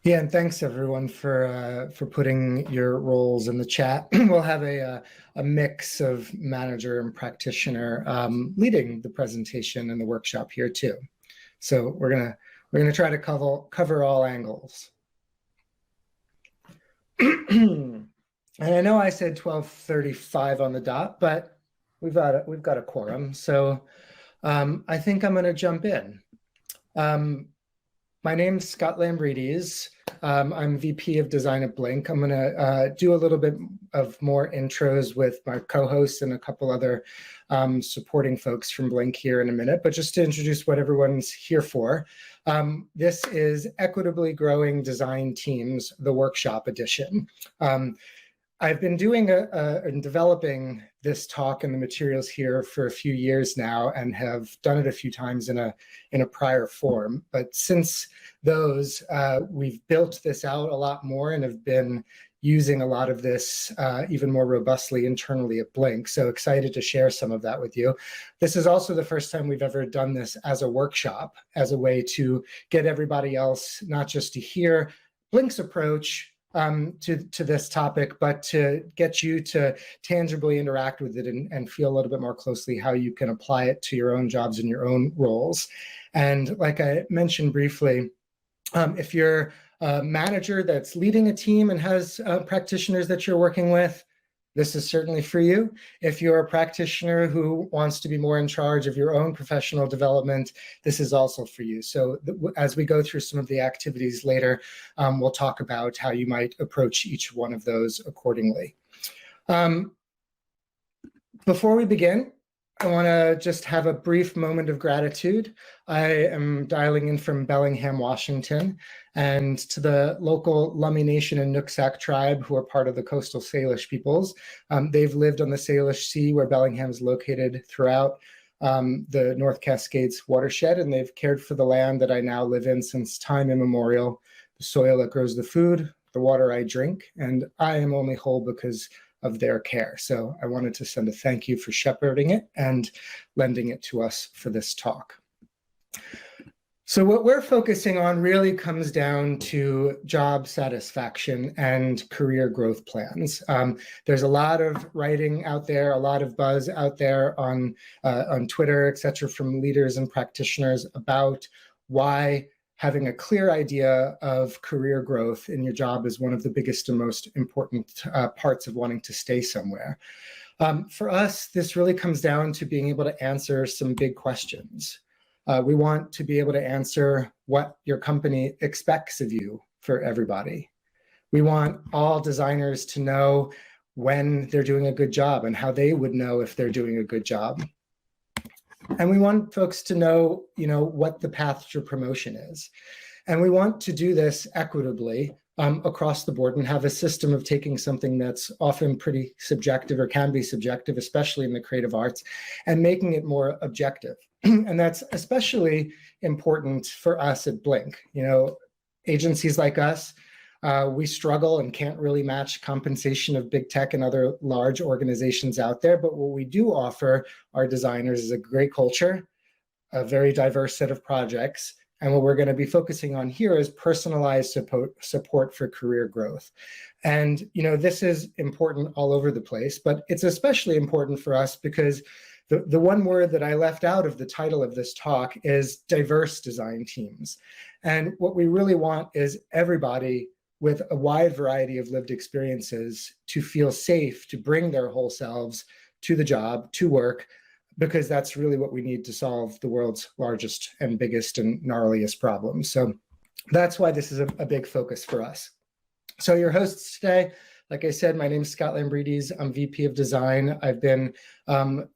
Yeah, and thanks everyone for putting your roles in the chat. We'll have a mix of manager and practitioner leading the presentation and the workshop here too. So we're gonna try to cover all angles. And I know I said 12:35 on the dot, but we've got a quorum, so I think I'm gonna jump in. My name's Scott Lambridis. I'm VP of Design at Blink. I'm gonna do a little bit of more intros with my co-hosts and a couple other supporting folks from Blink here in a minute, but just to introduce what everyone's here for. This is Equitably Growing Design Teams, the workshop edition. I've been doing and developing this talk and the materials here for a few years now, and have done it a few times in a prior form. But since those, we've built this out a lot more and have been using a lot of this even more robustly internally at Blink. So excited to share some of that with you. This is also the first time we've ever done this as a workshop, as a way to get everybody else not just to hear Blink's approach to this topic, but to get you to tangibly interact with it and feel a little bit more closely how you can apply it to your own jobs and your own roles. And like I mentioned briefly, if you're a manager that's leading a team and has practitioners that you're working with, this is certainly for you. If you're a practitioner who wants to be more in charge of your own professional development, this is also for you. So as we go through some of the activities later, we'll talk about how you might approach each one of those accordingly. Before we begin, I want to just have a brief moment of gratitude. I am dialing in from Bellingham, Washington, and to the local Lummi Nation and Nooksack tribe, who are part of the coastal Salish peoples. They've lived on the Salish Sea, where Bellingham is located, throughout the North Cascades watershed, and they've cared for the land that I now live in since time immemorial, the soil that grows the food, the water I drink, and I am only whole because of their care. So I wanted to send a thank you for shepherding it and lending it to us for this talk. So what we're focusing on really comes down to job satisfaction and career growth plans. There's a lot of writing out there, a lot of buzz out there on Twitter, et cetera, from leaders and practitioners about why having a clear idea of career growth in your job is one of the biggest and most important parts of wanting to stay somewhere. For us, this really comes down to being able to answer some big questions. We want to be able to answer what your company expects of you for everybody. We want all designers to know when they're doing a good job and how they would know if they're doing a good job. And we want folks to know, what the path to promotion is. And we want to do this equitably across the board and have a system of taking something that's often pretty subjective or can be subjective, especially in the creative arts, and making it more objective. And that's especially important for us at Blink. Agencies like us, we struggle and can't really match compensation of big tech and other large organizations out there. But what we do offer our designers is a great culture, a very diverse set of projects. And what we're going to be focusing on here is personalized support for career growth. And, this is important all over the place, but it's especially important for us because the one word that I left out of the title of this talk is diverse design teams. And what we really want is everybody with a wide variety of lived experiences to feel safe to bring their whole selves to the job, to work, because that's really what we need to solve the world's largest and biggest and gnarliest problems. So that's why this is a big focus for us. So your hosts today, like I said, my name is Scott Lambridis. I'm VP of Design. I've been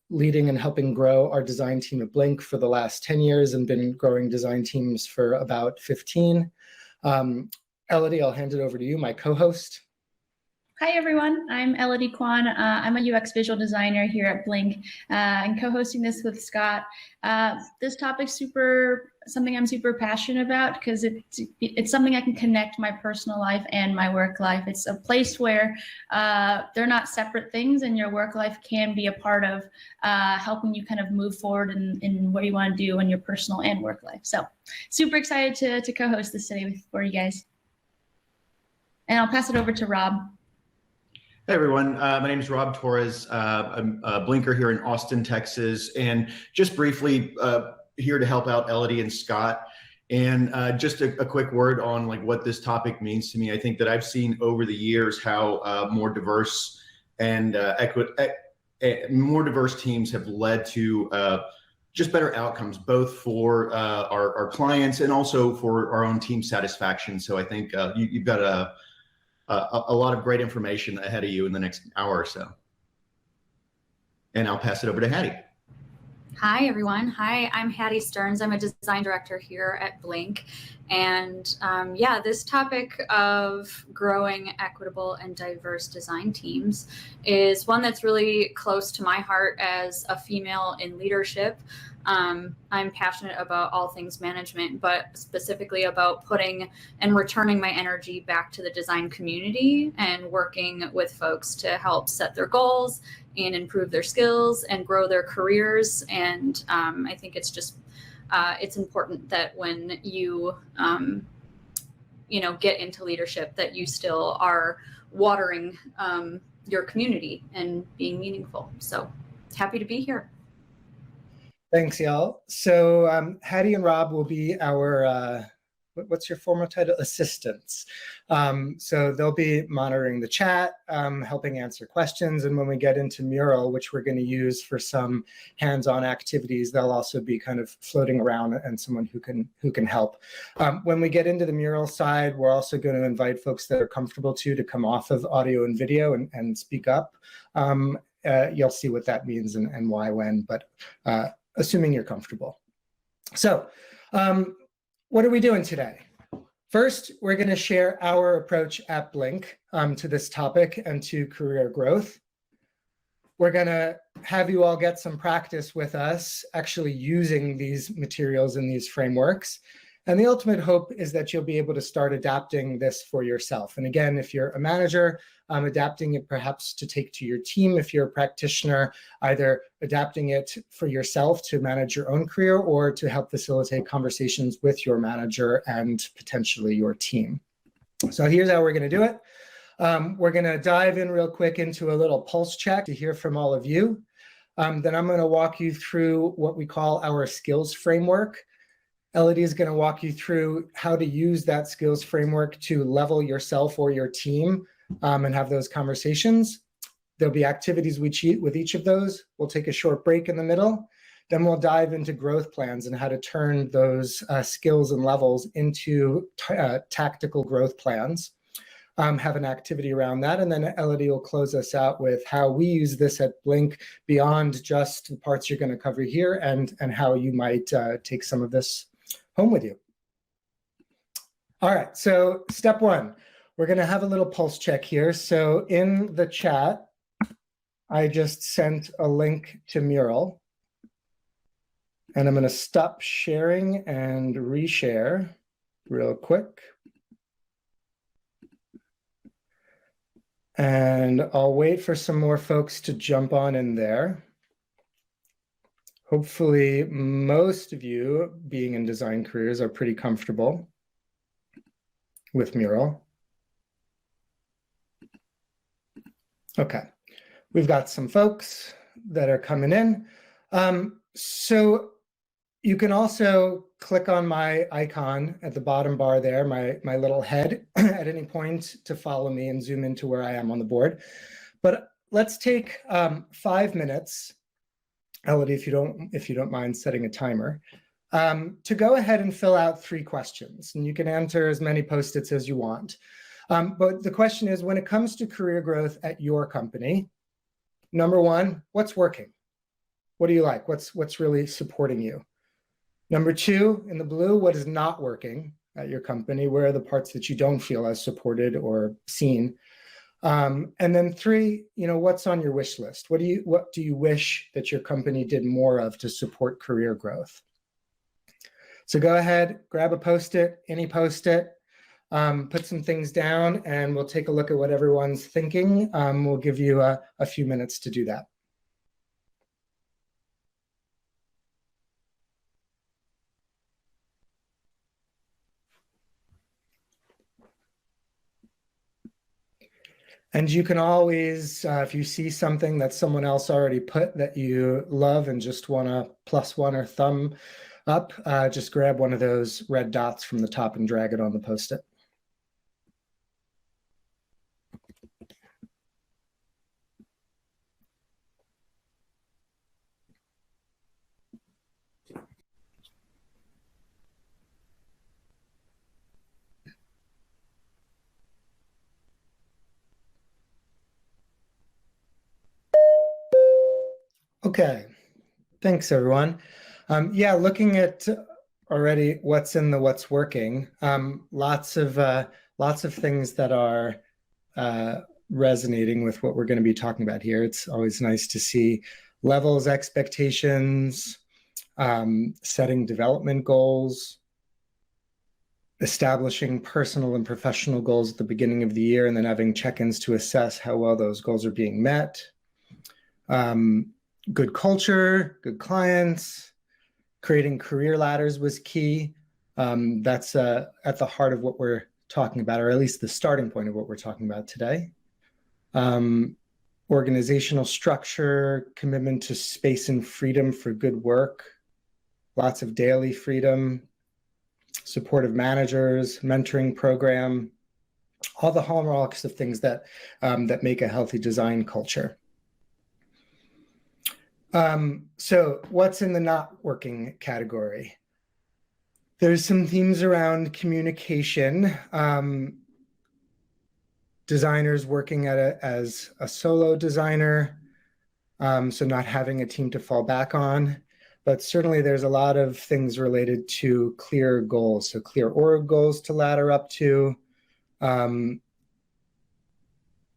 leading and helping grow our design team at Blink for the last 10 years and been growing design teams for about 15. Elodie, I'll hand it over to you, my co-host. Hi, everyone. I'm Elodie Kwan. I'm a UX visual designer here at Blink and co-hosting this with Scott. This topic's something I'm super passionate about because it's something I can connect my personal life and my work life. It's a place where they're not separate things, and your work life can be a part of helping you kind of move forward in what you want to do in your personal and work life. So super excited to co-host this today for you guys. And I'll pass it over to Rob. Hey everyone, my name is Rob Torres. I'm a Blinker here in Austin, Texas, and just briefly here to help out Elodie and Scott. And just a quick word on like what this topic means to me. I think that I've seen over the years how more diverse and more diverse teams have led to just better outcomes, both for our clients and also for our own team satisfaction. So I think you've got a lot of great information ahead of you in the next hour or so. And I'll pass it over to Hattie. Hi, everyone. Hi, I'm Hattie Stearns. I'm a design director here at Blink. And yeah, this topic of growing equitable and diverse design teams is one that's really close to my heart as a female in leadership. I'm passionate about all things management, but specifically about putting and returning my energy back to the design community and working with folks to help set their goals and improve their skills and grow their careers. And I think it's just, it's important that when you, get into leadership, that you still are watering your community and being meaningful. So happy to be here. Thanks, y'all. So Hattie and Rob will be our, what's your formal title? Assistants. So they'll be monitoring the chat, helping answer questions. And when we get into Mural, which we're going to use for some hands-on activities, they'll also be kind of floating around and someone who can help. When we get into the Mural side, we're also going to invite folks that are comfortable to come off of audio and video and speak up. You'll see what that means and why, when, but assuming you're comfortable. So what are we doing today? First, we're going to share our approach at Blink to this topic and to career growth. We're going to have you all get some practice with us actually using these materials and these frameworks. And the ultimate hope is that you'll be able to start adapting this for yourself. And again, if you're a manager, adapting it perhaps to take to your team. If you're a practitioner, either adapting it for yourself to manage your own career or to help facilitate conversations with your manager and potentially your team. So here's how we're going to do it. We're going to dive in real quick into a little pulse check to hear from all of you. Then I'm going to walk you through what we call our skills framework. Elodie is going to walk you through how to use that skills framework to level yourself or your team and have those conversations. There'll be activities with each of those. We'll take a short break in the middle. Then we'll dive into growth plans and how to turn those skills and levels into tactical growth plans. Have an activity around that. And then Elodie will close us out with how we use this at Blink beyond just the parts you're going to cover here and how you might take some of this home with you. All right, so step one, we're going to have a little pulse check here. So in the chat, I just sent a link to Mural. And I'm going to stop sharing and reshare real quick. And I'll wait for some more folks to jump on in there. Hopefully, most of you being in design careers are pretty comfortable with Mural. Okay, we've got some folks that are coming in. So you can also click on my icon at the bottom bar there, my little head at any point to follow me and zoom into where I am on the board. But let's take 5 minutes, Elodie, if you don't mind setting a timer, to go ahead and fill out 3 questions. And you can enter as many Post-its as you want. But the question is, when it comes to career growth at your company, number 1, what's working? What do you like? What's really supporting you? Number 2, in the blue, what is not working at your company? Where are the parts that you don't feel as supported or seen? And then 3, what's on your wish list? What do you wish that your company did more of to support career growth? So go ahead, grab a Post-it, any Post-it, put some things down, and we'll take a look at what everyone's thinking. We'll give you a few minutes to do that. And you can always, if you see something that someone else already put that you love and just want to +1 or thumb up, just grab one of those red dots from the top and drag it on the Post-it. Okay, thanks everyone. Yeah, looking at already what's in the what's working. Lots of things that are resonating with what we're going to be talking about here. It's always nice to see levels, expectations, setting development goals, establishing personal and professional goals at the beginning of the year, and then having check-ins to assess how well those goals are being met. Good culture, good clients, creating career ladders was key. That's at the heart of what we're talking about, or at least the starting point of what we're talking about today. Organizational structure, commitment to space and freedom for good work, lots of daily freedom, supportive managers, mentoring program, all the hallmarks of things that, that make a healthy design culture. So what's in the not working category? There's some themes around communication. Designers working as a solo designer, so not having a team to fall back on. But certainly there's a lot of things related to clear goals, so clear org goals to ladder up to.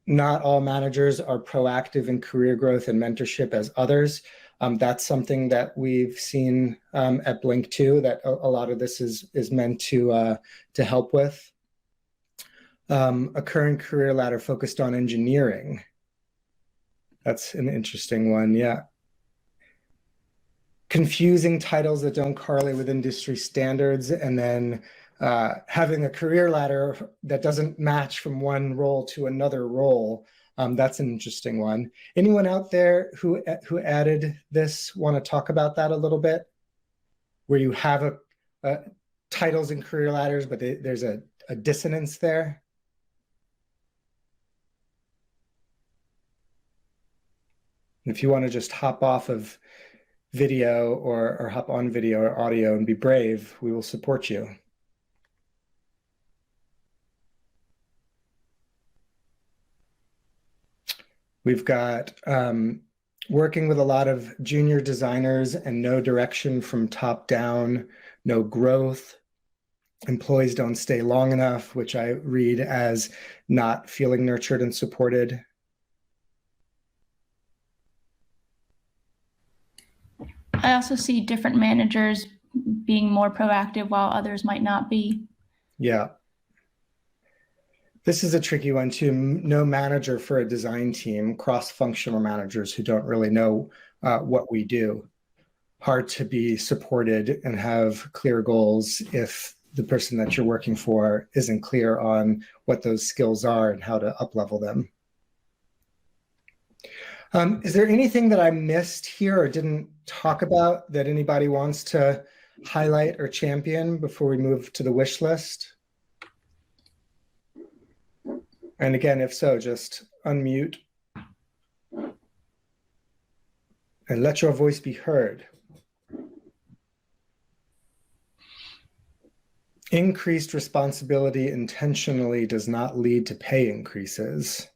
Not all managers are proactive in career growth and mentorship as others. That's something that we've seen at Blink too, that a lot of this is meant to help with. A current career ladder focused on engineering. That's an interesting one, yeah. Confusing titles that don't correlate with industry standards, and then having a career ladder that doesn't match from one role to another role. That's an interesting one. Anyone out there who added this want to talk about that a little bit? Where you have titles and career ladders, but there's a dissonance there. If you want to just hop off of video or hop on video or audio and be brave, we will support you. We've got working with a lot of junior designers and no direction from top down, no growth. Employees don't stay long enough, which I read as not feeling nurtured and supported. I also see different managers being more proactive while others might not be. Yeah. This is a tricky one too. No manager for a design team, cross-functional managers who don't really know what we do. Hard to be supported and have clear goals if the person that you're working for isn't clear on what those skills are and how to up-level them. Is there anything that I missed here or didn't talk about that anybody wants to highlight or champion before we move to the wish list? And again, if so, just unmute and let your voice be heard. Increased responsibility intentionally does not lead to pay increases.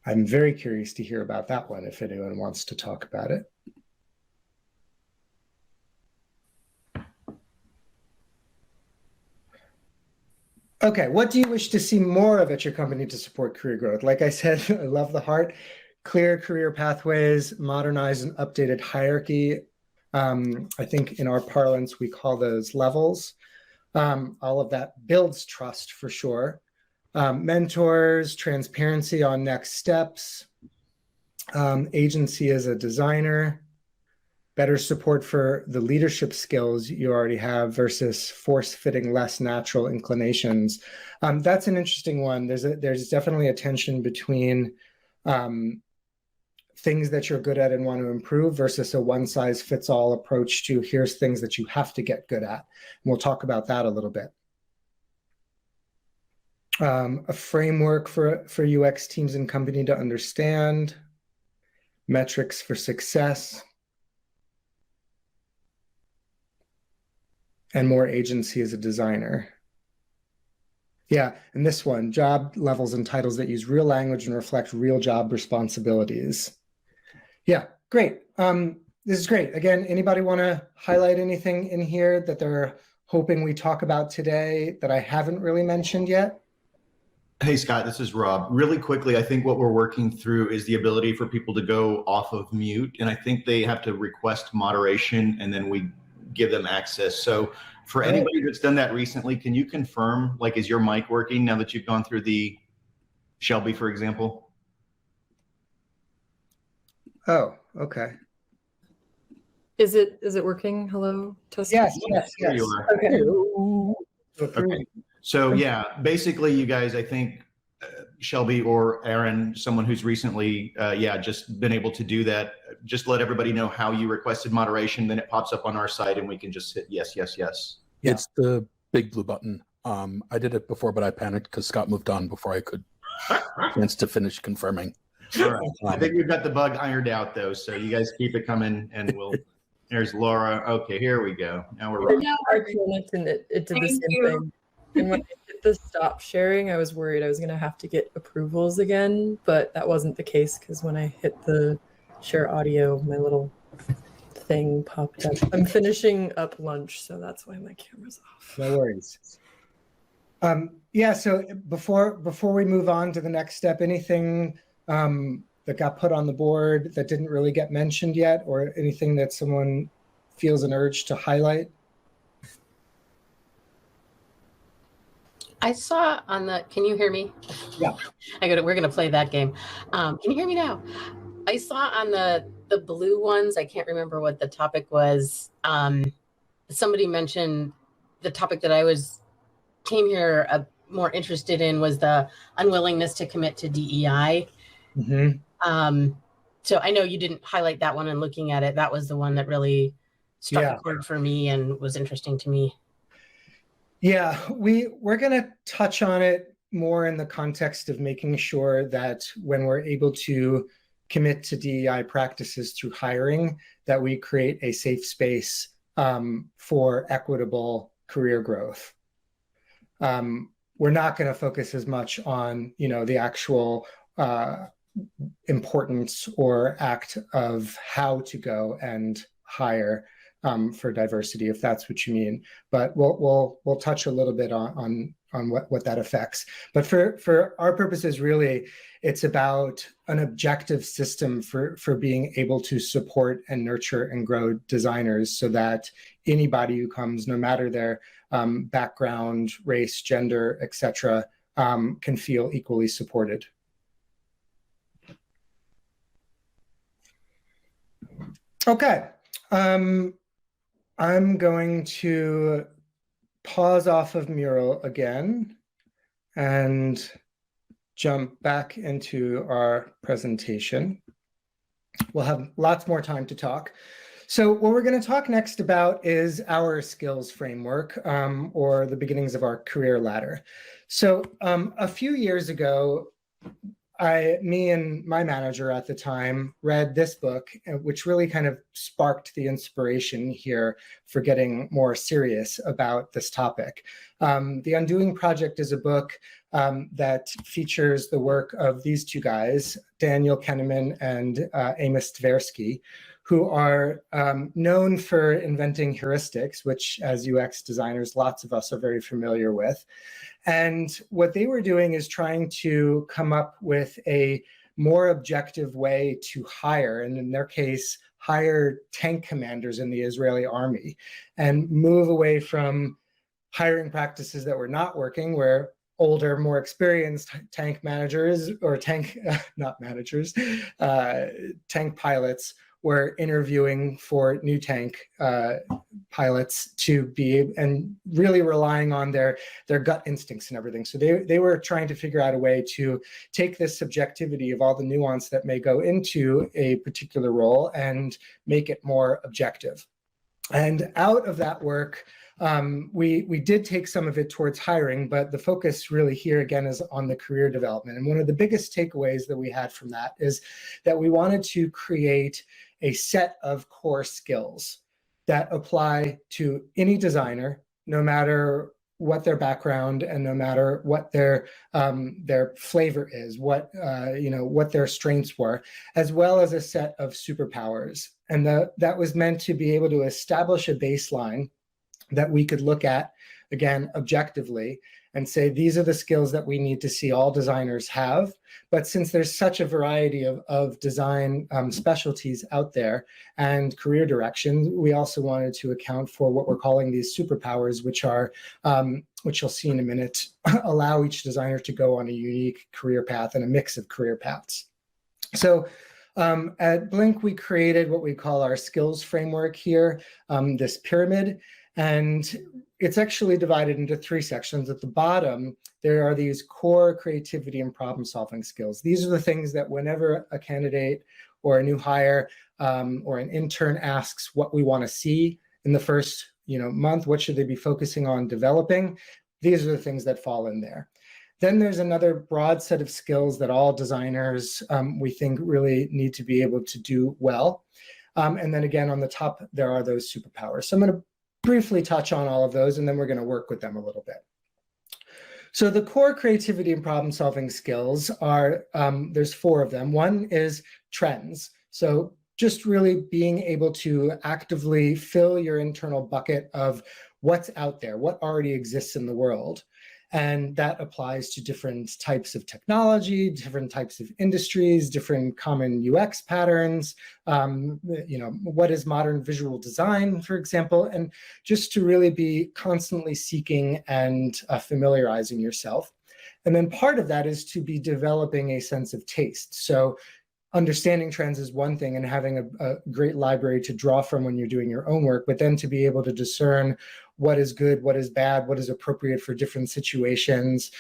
I'm very curious to hear about that one if anyone wants to talk about it. Okay, what do you wish to see more of at your company to support career growth? Like I said, I love the heart. Clear career pathways, modernized and updated hierarchy. I think in our parlance, we call those levels. All of that builds trust for sure. Mentors, transparency on next steps, agency as a designer, better support for the leadership skills you already have versus force-fitting less natural inclinations. That's an interesting one. There's definitely a tension between things that you're good at and want to improve versus a one-size-fits-all approach to here's things that you have to get good at. And we'll talk about that a little bit. A framework for UX teams and company to understand, metrics for success, and more agency as a designer. Yeah, and this one, job levels and titles that use real language and reflect real job responsibilities. Yeah, great. This is great. Again, anybody want to highlight anything in here that they're hoping we talk about today that I haven't really mentioned yet? Hey, Scott, this is Rob. Really quickly, I think what we're working through is the ability for people to go off of mute, and I think they have to request moderation, and then we give them access. So for anybody that's done that recently, can you confirm, like, is your mic working now that you've gone through the Shelby, for example? Oh, okay. Is it working? Hello? Testing? Yes. There you are. Okay. Okay. So yeah, basically you guys, I think Shelby or Aaron, someone who's recently, just been able to do that. Just let everybody know how you requested moderation. Then it pops up on our site and we can just hit yes, yes, yes. Yeah. It's the big blue button. I did it before, but I panicked because Scott moved on before I could chance to finish confirming. All right. I think we've got the bug ironed out though. So you guys keep it coming and there's Laura. Okay, here we go. Now we're rolling. And it did the same thing. And when I hit the stop sharing, I was worried I was going to have to get approvals again, but that wasn't the case because when I hit the share audio, my little thing popped up. I'm finishing up lunch, so that's why my camera's off. No worries. Yeah, so before we move on to the next step, anything that got put on the board that didn't really get mentioned yet, or anything that someone feels an urge to highlight? I saw on the, can you hear me? Yeah. We're going to play that game. Can you hear me now? I saw on the blue ones, I can't remember what the topic was. Somebody mentioned the topic that I came here more interested in was the unwillingness to commit to DEI. Mm-hmm. So I know you didn't highlight that one, and looking at it, that was the one that really struck a chord for me and was interesting to me. Yeah, we're going to touch on it more in the context of making sure that when we're able to commit to DEI practices through hiring, that we create a safe space for equitable career growth. We're not going to focus as much on, the actual importance or act of how to go and hire for diversity, if that's what you mean. But we'll touch a little bit on what that affects. But for our purposes, really, it's about an objective system for being able to support and nurture and grow designers so that anybody who comes, no matter their background, race, gender, etc., can feel equally supported. Okay. I'm going to pause off of Mural again and jump back into our presentation. We'll have lots more time to talk. So what we're going to talk next about is our skills framework, or the beginnings of our career ladder. So a few years ago, me and my manager at the time read this book, which really kind of sparked the inspiration here for getting more serious about this topic. The Undoing Project is a book that features the work of these two guys, Daniel Kahneman and Amos Tversky, who are known for inventing heuristics, which as UX designers, lots of us are very familiar with. And what they were doing is trying to come up with a more objective way to hire, and in their case, hire tank commanders in the Israeli army, and move away from hiring practices that were not working, where older, more experienced tank managers or tank, not managers, tank pilots were interviewing for new tank pilots to be, and really relying on their gut instincts and everything. So they were trying to figure out a way to take this subjectivity of all the nuance that may go into a particular role and make it more objective. And out of that work, we did take some of it towards hiring, but the focus really here again is on the career development. And one of the biggest takeaways that we had from that is that we wanted to create a set of core skills that apply to any designer, no matter what their background and no matter what their flavor is, what what their strengths were, as well as a set of superpowers. And that was meant to be able to establish a baseline that we could look at, again, objectively, and say, these are the skills that we need to see all designers have. But since there's such a variety of design specialties out there and career directions, we also wanted to account for what we're calling these superpowers, which are, which you'll see in a minute, allow each designer to go on a unique career path and a mix of career paths. So at Blink, we created what we call our skills framework here, this pyramid. And it's actually divided into 3 sections. At the bottom, there are these core creativity and problem-solving skills. These are the things that whenever a candidate or a new hire or an intern asks what we want to see in the first month, what should they be focusing on developing, these are the things that fall in there. Then there's another broad set of skills that all designers, we think, really need to be able to do well. And then again, on the top, there are those superpowers. So I'm going to briefly touch on all of those, and then we're going to work with them a little bit. So the core creativity and problem-solving skills are, there's 4 of them. One is trends. So just really being able to actively fill your internal bucket of what's out there, what already exists in the world. And that applies to different types of technology, different types of industries, different common UX patterns, what is modern visual design, for example, and just to really be constantly seeking and familiarizing yourself. And then part of that is to be developing a sense of taste. So understanding trends is one thing and having a great library to draw from when you're doing your own work, but then to be able to discern what is good, what is bad, what is appropriate for different situations.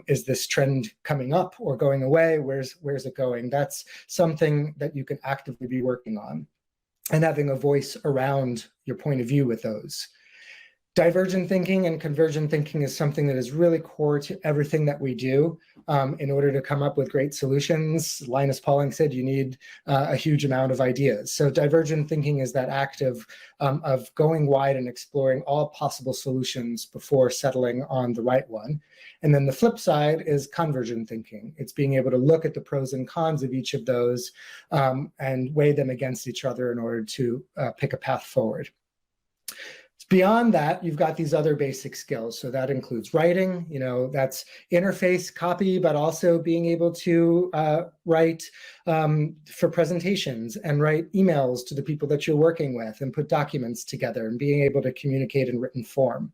Is this trend coming up or going away? Where's it going? That's something that you can actively be working on and having a voice around your point of view with those. Divergent thinking and convergent thinking is something that is really core to everything that we do in order to come up with great solutions. Linus Pauling said you need a huge amount of ideas. So divergent thinking is that act of going wide and exploring all possible solutions before settling on the right one. And then the flip side is convergent thinking. It's being able to look at the pros and cons of each of those and weigh them against each other in order to pick a path forward. Beyond that, you've got these other basic skills. So that includes writing, that's interface copy, but also being able to write for presentations and write emails to the people that you're working with and put documents together and being able to communicate in written form.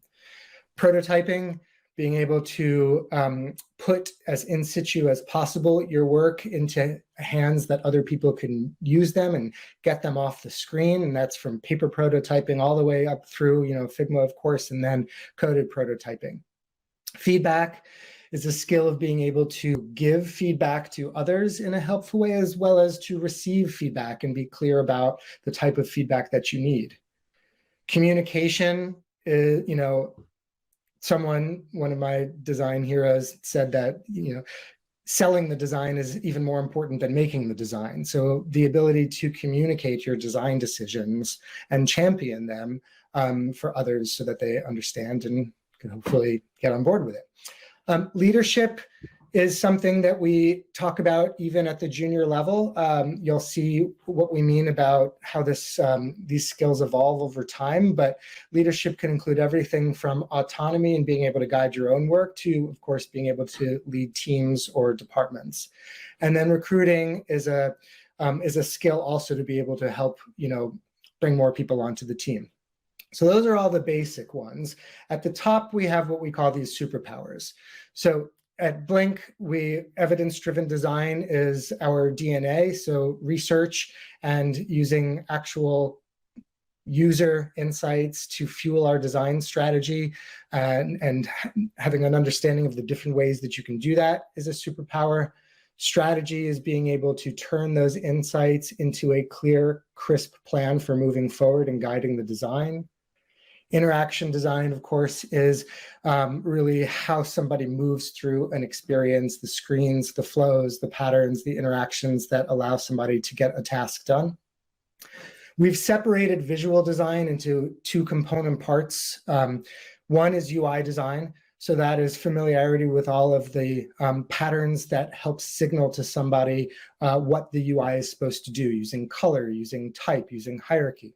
Prototyping, being able to put as in situ as possible your work into hands that other people can use them and get them off the screen. And that's from paper prototyping all the way up through, Figma, of course, and then coded prototyping. Feedback is a skill of being able to give feedback to others in a helpful way, as well as to receive feedback and be clear about the type of feedback that you need. Communication is, one of my design heroes said that, selling the design is even more important than making the design. So the ability to communicate your design decisions and champion them for others so that they understand and can hopefully get on board with it. Leadership is something that we talk about even at the junior level. You'll see what we mean about how these skills evolve over time, but leadership can include everything from autonomy and being able to guide your own work to, of course, being able to lead teams or departments. And then recruiting is a skill also to be able to help, bring more people onto the team. So those are all the basic ones. At the top, we have what we call these superpowers. So at Blink, evidence-driven design is our DNA. So research and using actual user insights to fuel our design strategy, and having an understanding of the different ways that you can do that is a superpower. Strategy is being able to turn those insights into a clear, crisp plan for moving forward and guiding the design. Interaction design, of course, is really how somebody moves through an experience, the screens, the flows, the patterns, the interactions that allow somebody to get a task done. We've separated visual design into two component parts. One is UI design. So that is familiarity with all of the patterns that help signal to somebody what the UI is supposed to do, using color, using type, using hierarchy.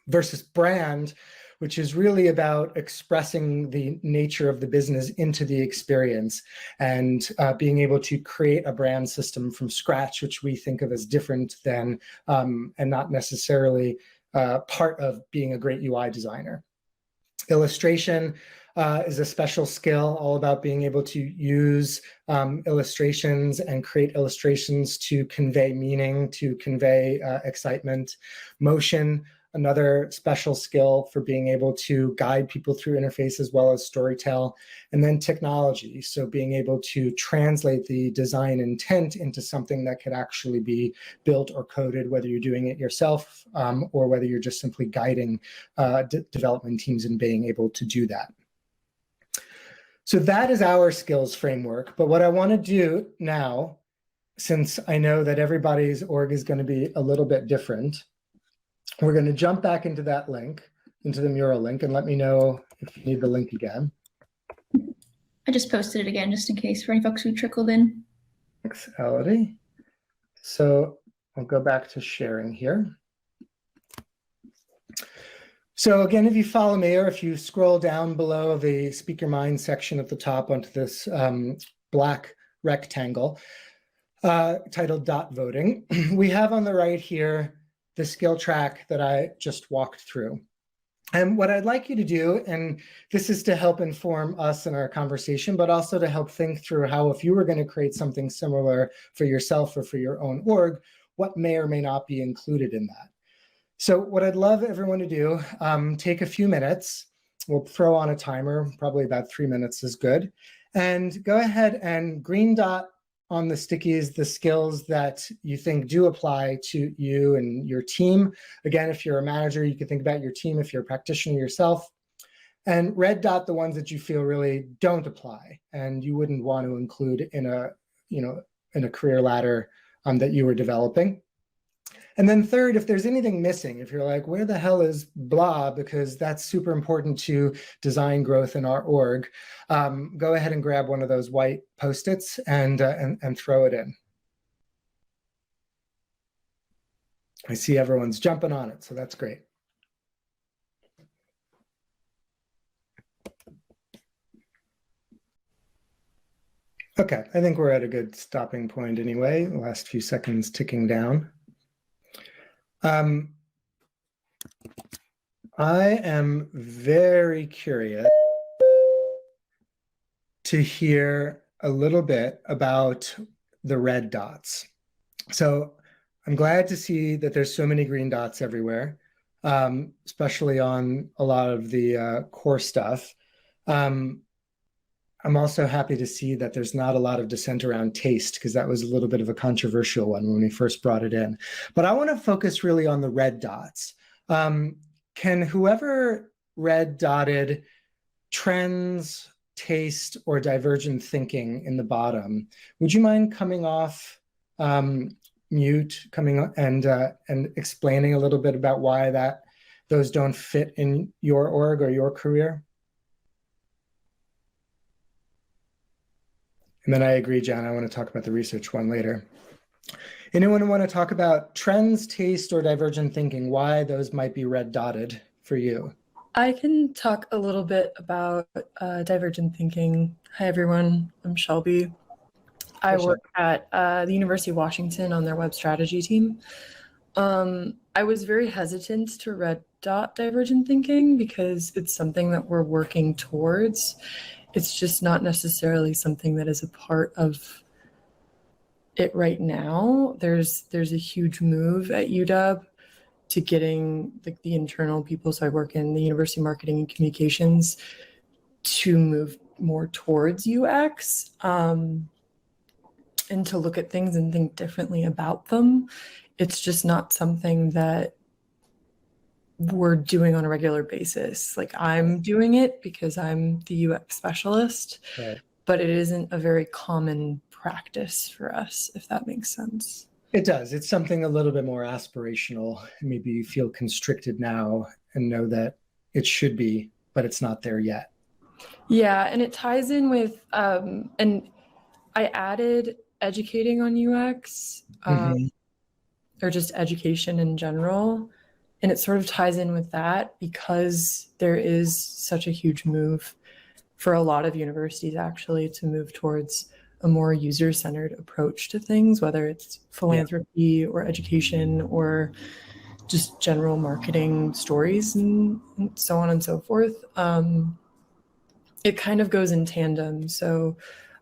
Versus brand, which is really about expressing the nature of the business into the experience, and being able to create a brand system from scratch, which we think of as different than, and not necessarily part of being a great UI designer. Illustration is a special skill, all about being able to use illustrations and create illustrations to convey meaning, to convey excitement. Motion, another special skill for being able to guide people through interface as well as storytell. And then technology, so being able to translate the design intent into something that could actually be built or coded, whether you're doing it yourself or whether you're just simply guiding development teams in being able to do that. So that is our skills framework. But what I want to do now, since I know that everybody's org is going to be a little bit different, we're going to jump back into that link, into the mural link, and let me know if you need the link again. I just posted it again, just in case for any folks who trickled in. Thanks, Elodie. So I'll go back to sharing here. So again, if you follow me, or if you scroll down below the Speak Your Mind section at the top onto this black rectangle titled Dot Voting, we have on the right here the skill track that I just walked through. And what I'd like you to do, and this is to help inform us in our conversation, but also to help think through how, if you were going to create something similar for yourself or for your own org, what may or may not be included in that. So what I'd love everyone to do, take a few minutes. We'll throw on a timer, probably about 3 minutes is good. And go ahead and green dot on the stickies the skills that you think do apply to you and your team. Again, if you're a manager, you can think about your team. If you're a practitioner yourself, and red dot the ones that you feel really don't apply and you wouldn't want to include in a, in a career ladder that you were developing. And then third, if there's anything missing, if you're like, where the hell is blah, because that's super important to design growth in our org, go ahead and grab one of those white Post-its and throw it in. I see everyone's jumping on it, so that's great. Okay, I think we're at a good stopping point anyway. The last few seconds ticking down. I am very curious to hear a little bit about the red dots. So I'm glad to see that there's so many green dots everywhere, especially on a lot of the core stuff. I'm also happy to see that there's not a lot of dissent around taste, because that was a little bit of a controversial one when we first brought it in. But I want to focus really on the red dots. Can whoever red dotted trends, taste, or divergent thinking in the bottom, would you mind coming off mute, coming and explaining a little bit about why those don't fit in your org or your career? And then I agree, John, I want to talk about the research one later. Anyone want to talk about trends, taste, or divergent thinking, why those might be red dotted for you? I can talk a little bit about divergent thinking. Hi, everyone. I'm Shelby. I work at the University of Washington on their web strategy team. I was very hesitant to red dot divergent thinking because it's something that we're working towards. it's just not necessarily something that is a part of it right now. There's a huge move at UW to getting the internal people. So I work in the university marketing and communications to move more towards UX, and to look at things and think differently about them. It's just not something that we're doing on a regular basis. Like, I'm doing it because I'm the UX specialist, Right. but it isn't a very common practice for us, if that makes sense. It does. It's something a little bit more aspirational. Maybe you feel constricted now and know that it should be, but it's not there yet. Yeah, and it ties in with, and I added educating on UX, or just education in general. And it sort of ties in with that because there is such a huge move for a lot of universities actually to move towards a more user-centered approach to things, whether it's philanthropy or education or just general marketing stories and so on and so forth. It kind of goes in tandem. So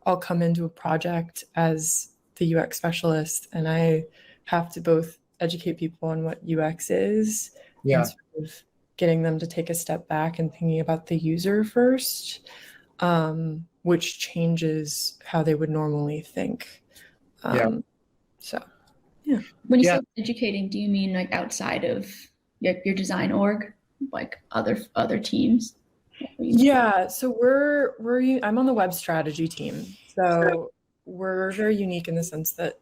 I'll come into a project as the UX specialist and I have to both educate people on what UX is and sort of getting them to take a step back and thinking about the user first, which changes how they would normally think. So, yeah. When you say educating, do you mean like outside of your design org, like other teams? Yeah, so I'm on the web strategy team. So we're very unique in the sense that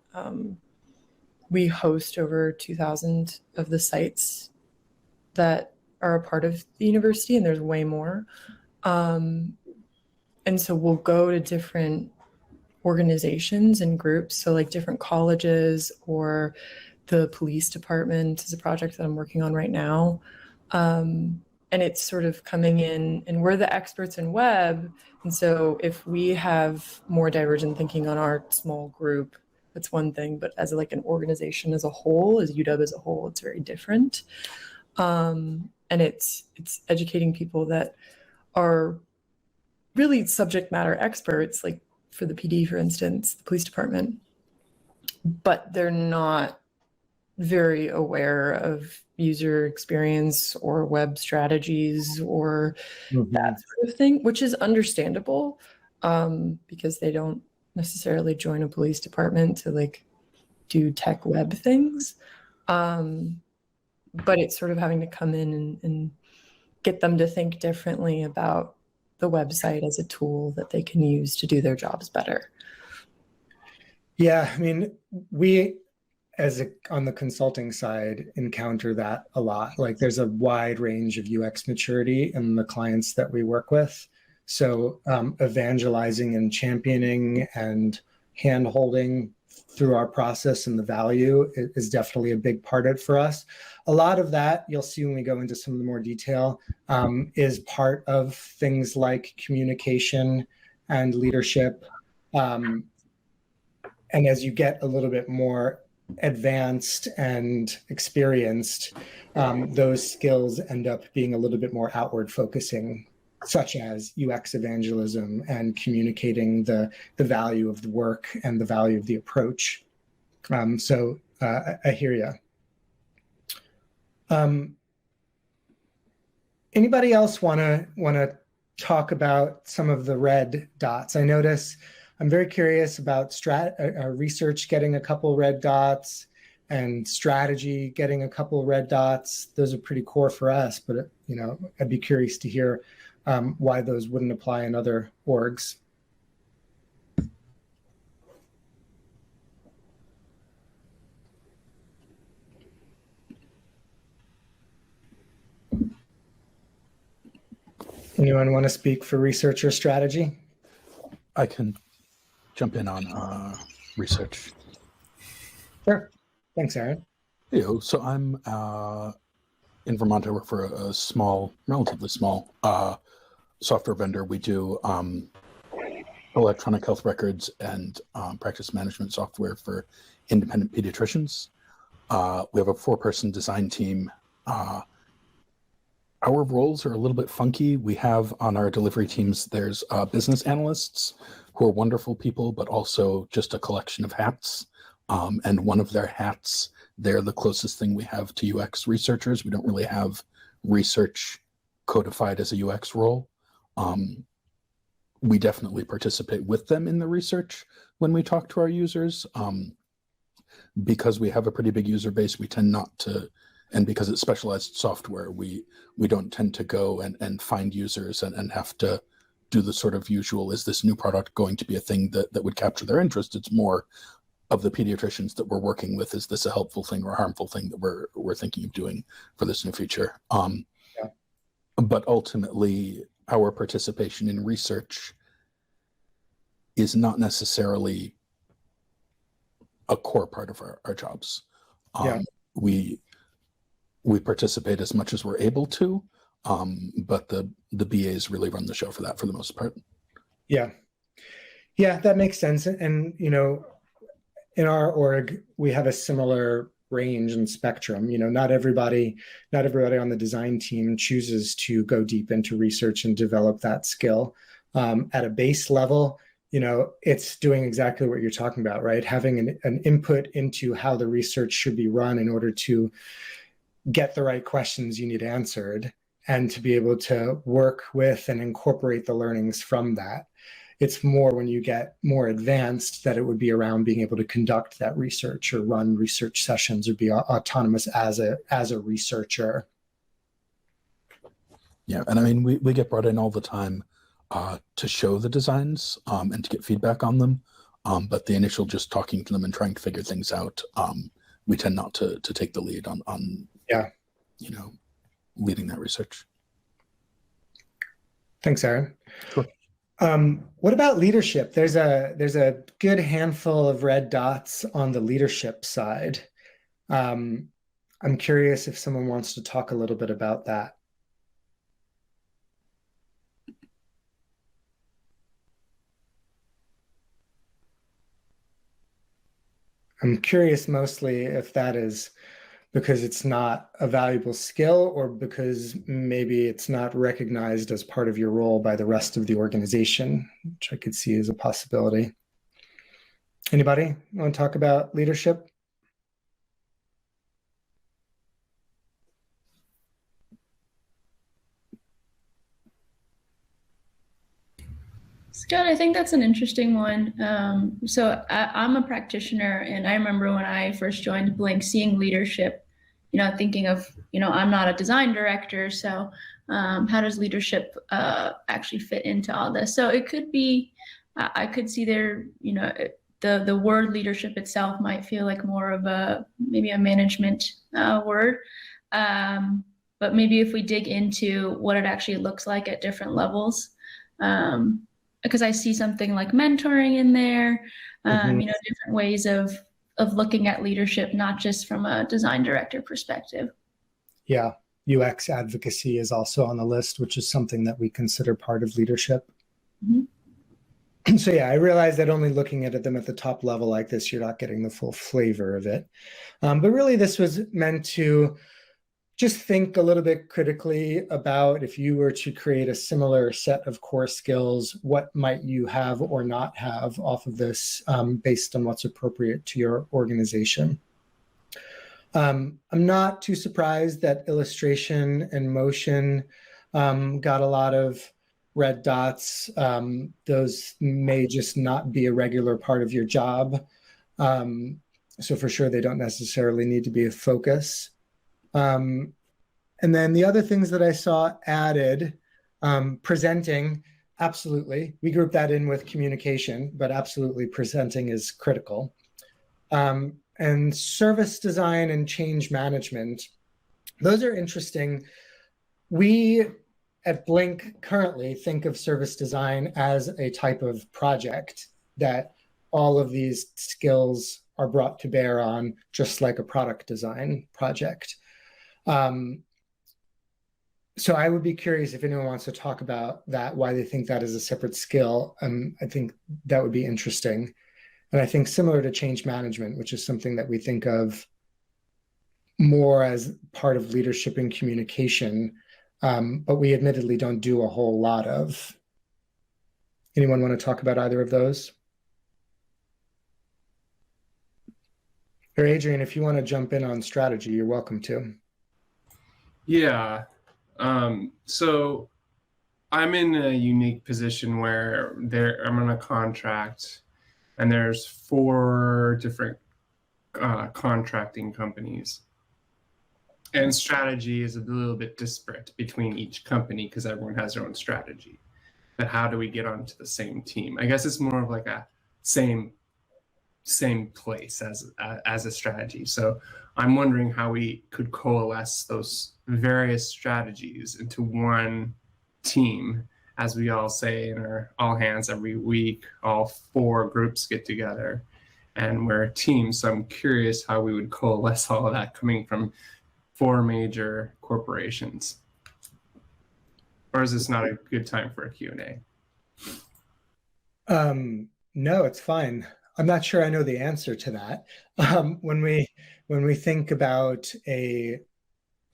we host over 2,000 of the sites that are a part of the university, and there's way more. And so we'll go to different organizations and groups. So like different colleges or the police department is a project that I'm working on right now. And it's sort of coming in, and we're the experts in web. And so if we have more divergent thinking on our small group, that's one thing, but as like an organization as a whole, as UW as a whole, it's very different. And it's educating people that are really subject matter experts, like for the PD, for instance, the police department, but they're not very aware of user experience or web strategies or that sort of thing, which is understandable, because they don't necessarily join a police department to like do tech web things. But it's sort of having to come in and get them to think differently about the website as a tool that they can use to do their jobs better. Yeah, I mean, we on the consulting side encounter that a lot. Like there's a wide range of UX maturity in the clients that we work with. So evangelizing and championing and hand-holding through our process and the value is definitely a big part of it for us. A lot of that, you'll see when we go into some of the more detail, is part of things like communication and leadership. And as you get a little bit more advanced and experienced, those skills end up being a little bit more outward focusing, such as UX evangelism and communicating the value of the work and the value of the approach. So I hear you. Anybody else want to talk about some of the red dots? I notice I'm very curious about research getting a couple red dots and strategy getting a couple red dots. Those are pretty core for us, but I'd be curious to hear why those wouldn't apply in other orgs. Anyone want to speak for research or strategy? I can jump in on research. Sure. Thanks, Aaron. So I'm in Vermont. I work for a relatively small software vendor. We do electronic health records and practice management software for independent pediatricians. We have a 4-person design team. Our roles are a little bit funky. We have on our delivery teams, there's business analysts who are wonderful people, but also just a collection of hats. And one of their hats, they're the closest thing we have to UX researchers. We don't really have research codified as a UX role. We definitely participate with them in the research when we talk to our users. Because we have a pretty big user base, we tend not to, and because it's specialized software, we don't tend to go and find users and have to do the sort of usual, is this new product going to be a thing that would capture their interest? It's more of the pediatricians that we're working with, is this a helpful thing or a harmful thing that we're thinking of doing for this new feature? But ultimately, our participation in research is not necessarily a core part of our jobs. We participate as much as we're able to, but the BAs really run the show for that for the most part. Yeah, that makes sense. And you know, in our org, we have a similar range and spectrum. You know, not everybody on the design team chooses to go deep into research and develop that skill. At a base level, you know, it's doing exactly what you're talking about, right? Having an input into how the research should be run in order to get the right questions you need answered, and to be able to work with and incorporate the learnings from that. It's more when you get more advanced that it would be around being able to conduct that research or run research sessions or be autonomous as a researcher. Yeah, and I mean, we get brought in all the time to show the designs and to get feedback on them. But the initial just talking to them and trying to figure things out, we tend not to take the lead on you know, leading that research. Thanks, Aaron. Sure. What about leadership? There's a good handful of red dots on the leadership side. I'm curious if someone wants to talk a little bit about that. I'm curious mostly if that is because it's not a valuable skill, or because maybe it's not recognized as part of your role by the rest of the organization, which I could see as a possibility. Anybody want to talk about leadership? Scott, I think that's an interesting one. So I'm a practitioner, and I remember when I first joined Blink, seeing leadership, you know, thinking of, you know, I'm not a design director, so how does leadership actually fit into all this? So it could be, I could see there, you know, the word leadership itself might feel like more of maybe a management word. But maybe if we dig into what it actually looks like at different levels, because I see something like mentoring in there, you know, different ways of looking at leadership, not just from a design director perspective. Yeah, UX advocacy is also on the list, which is something that we consider part of leadership. So yeah, I realize that only looking at them at the top level like this, you're not getting the full flavor of it. But really, this was meant to just think a little bit critically about, if you were to create a similar set of core skills, what might you have or not have off of this based on what's appropriate to your organization. I'm not too surprised that illustration and motion got a lot of red dots. Those may just not be a regular part of your job. So for sure, they don't necessarily need to be a focus. And then the other things that I saw added, presenting, absolutely. We group that in with communication, but absolutely presenting is critical. And service design and change management, those are interesting. We at Blink currently think of service design as a type of project that all of these skills are brought to bear on, just like a product design project. So I would be curious if anyone wants to talk about that, why they think that is a separate skill. I think that would be interesting. And I think similar to change management, which is something that we think of more as part of leadership and communication, but we admittedly don't do a whole lot of. Anyone want to talk about either of those? Or Adrian, if you want to jump in on strategy, you're welcome to. Yeah. So I'm in a unique position where I'm on a contract and there's 4 different contracting companies. And strategy is a little bit disparate between each company because everyone has their own strategy. But how do we get onto the same team? I guess it's more of like a same place as a strategy. So I'm wondering how we could coalesce those various strategies into one team, as we all say in our all hands every week. All 4 groups get together and we're a team. So I'm curious how we would coalesce all of that coming from 4 major corporations. Or is this not a good time for a Q&A? No, it's fine. I'm not sure I know the answer to that. When we think about a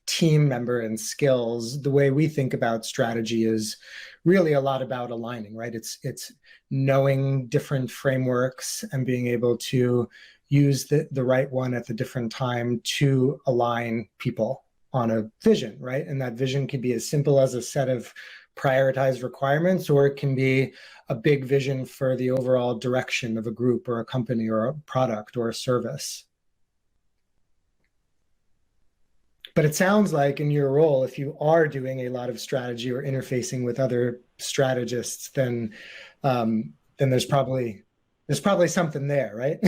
team member and skills, the way we think about strategy is really a lot about aligning, right? It's knowing different frameworks and being able to use the right one at the different time to align people on a vision, right? And that vision can be as simple as a set of prioritized requirements, or it can be a big vision for the overall direction of a group or a company or a product or a service. But it sounds like in your role, if you are doing a lot of strategy or interfacing with other strategists, then there's probably something there, right?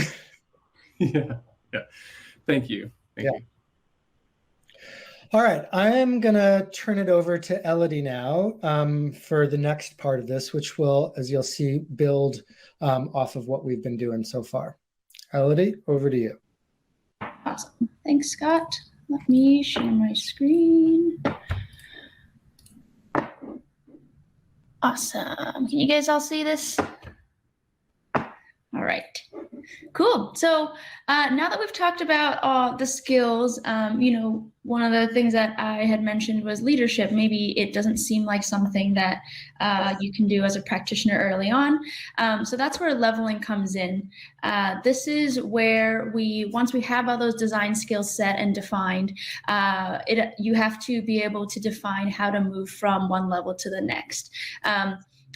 Yeah. Thank you. Thank you. All right, I'm gonna turn it over to Elodie now for the next part of this, which will, as you'll see, build off of what we've been doing so far. Elodie, over to you. Awesome. Thanks, Scott. Let me share my screen. Awesome. Can you guys all see this? All right. Cool. So now that we've talked about the skills, one of the things that I had mentioned was leadership. Maybe it doesn't seem like something that you can do as a practitioner early on. So that's where leveling comes in. This is where once we have all those design skills set and defined, you have to be able to define how to move from one level to the next.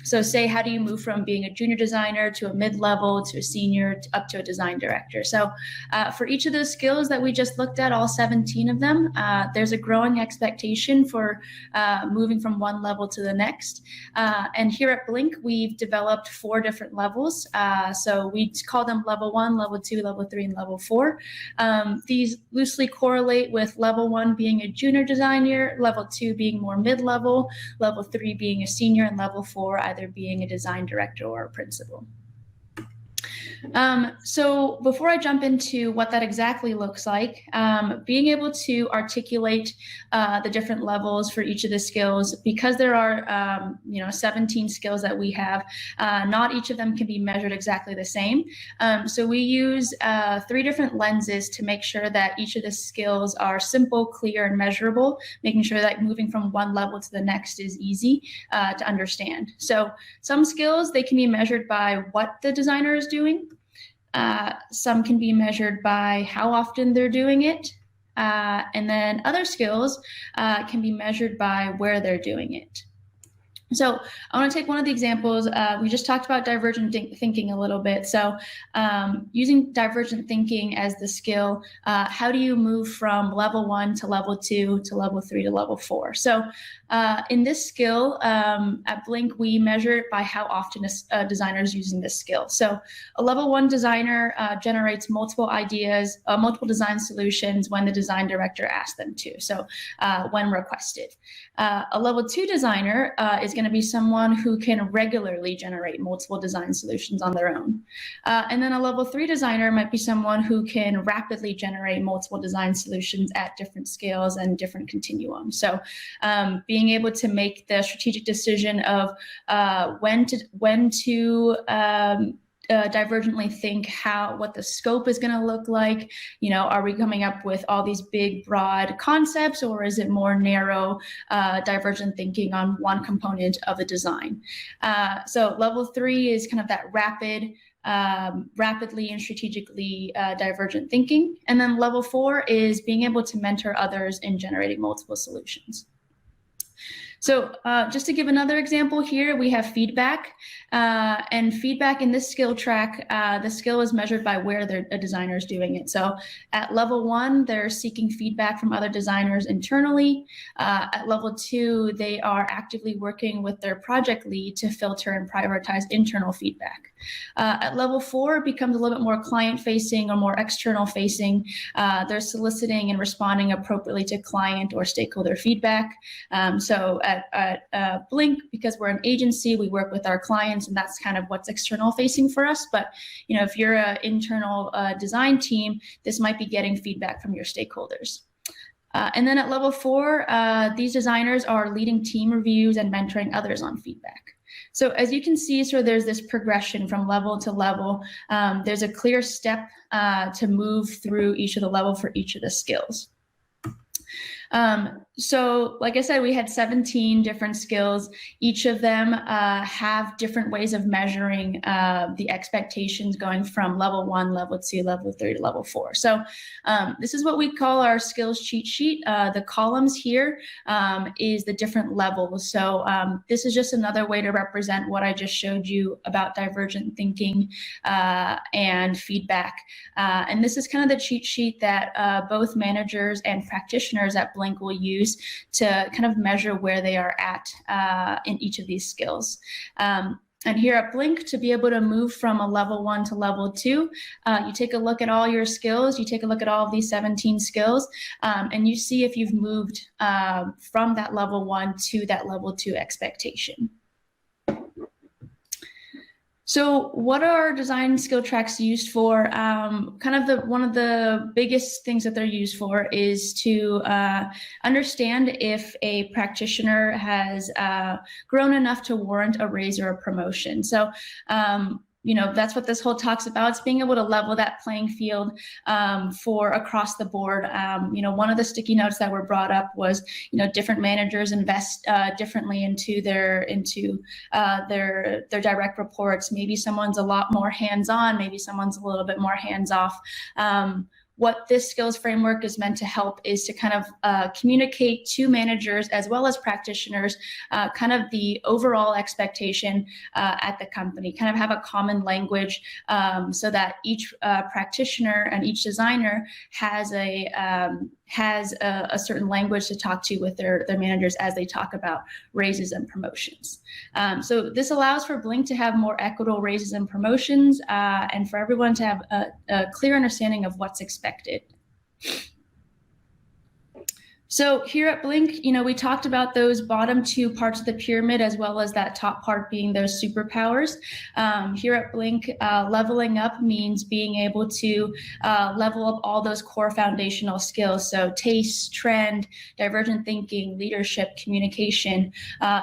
So say, how do you move from being a junior designer to a mid-level to a senior up to a design director? So for each of those skills that we just looked at, all 17 of them, there's a growing expectation for moving from one level to the next. And here at Blink, we've developed 4 different levels. So we call them level 1, level 2, level 3, and level 4. These loosely correlate with level 1 being a junior designer, level 2 being more mid-level, level 3 being a senior, and level 4 either being a design director or a principal. So before I jump into what that exactly looks like, being able to articulate the different levels for each of the skills, because there are 17 skills that we have, not each of them can be measured exactly the same. So we use 3 different lenses to make sure that each of the skills are simple, clear, and measurable, making sure that moving from one level to the next is easy to understand. So some skills, they can be measured by what the designer is doing. Some can be measured by how often they're doing it. And then other skills can be measured by where they're doing it. So I want to take one of the examples. We just talked about divergent thinking a little bit. So using divergent thinking as the skill, how do you move from level 1 to level 2 to level 3 to level 4? So in this skill, at Blink, we measure it by how often a designer is using this skill. So a level 1 designer generates multiple ideas, multiple design solutions when the design director asks them to, so when requested. A level 2 designer is going to be someone who can regularly generate multiple design solutions on their own. And then a level 3 designer might be someone who can rapidly generate multiple design solutions at different scales and different continuums. So being able to make the strategic decision of when to divergently think what the scope is going to look like. You know, are we coming up with all these big, broad concepts, or is it more narrow, divergent thinking on one component of the design? So level 3 is kind of that rapidly and strategically divergent thinking. And then level 4 is being able to mentor others in generating multiple solutions. So just to give another example here, we have feedback. And feedback in this skill track, the skill is measured by where a designer is doing it. So at level 1, they're seeking feedback from other designers internally. At level 2, they are actively working with their project lead to filter and prioritize internal feedback. At level 4, it becomes a little bit more client-facing or more external-facing. They're soliciting and responding appropriately to client or stakeholder feedback. So at Blink, because we're an agency, we work with our clients, and that's kind of what's external-facing for us. But you know, if you're an internal design team, this might be getting feedback from your stakeholders. And then at level 4, these designers are leading team reviews and mentoring others on feedback. So as you can see, so there's this progression from level to level. There's a clear step to move through each of the level for each of the skills. So like I said, we had 17 different skills. Each of them have different ways of measuring the expectations going from level 1, level 2, level 3 to level 4. So this is what we call our skills cheat sheet. The columns here is the different levels. So this is just another way to represent what I just showed you about divergent thinking and feedback. And this is kind of the cheat sheet that both managers and practitioners at Blink will use to kind of measure where they are at in each of these skills. And here at Blink, to be able to move from a level 1 to level 2, you take a look at all your skills, you take a look at all of these 17 skills, and you see if you've moved from that level 1 to that level 2 expectation. So what are design skill tracks used for? One of the biggest things that they're used for is to understand if a practitioner has grown enough to warrant a raise or a promotion. So you know, that's what this whole talk's about. It's being able to level that playing field for across the board. You know, one of the sticky notes that were brought up was, you know, different managers invest differently into their direct reports. Maybe someone's a lot more hands-on, maybe someone's a little bit more hands-off. What this skills framework is meant to help is to kind of communicate to managers as well as practitioners kind of the overall expectation at the company, kind of have a common language so that each practitioner and each designer has a certain language to talk to with their managers as they talk about raises and promotions. So this allows for Blink to have more equitable raises and promotions and for everyone to have a clear understanding of what's expected. So here at Blink, you know, we talked about those bottom 2 parts of the pyramid as well as that top part being those superpowers. Here at Blink, leveling up means being able to level up all those core foundational skills. So taste, trend, divergent thinking, leadership, communication.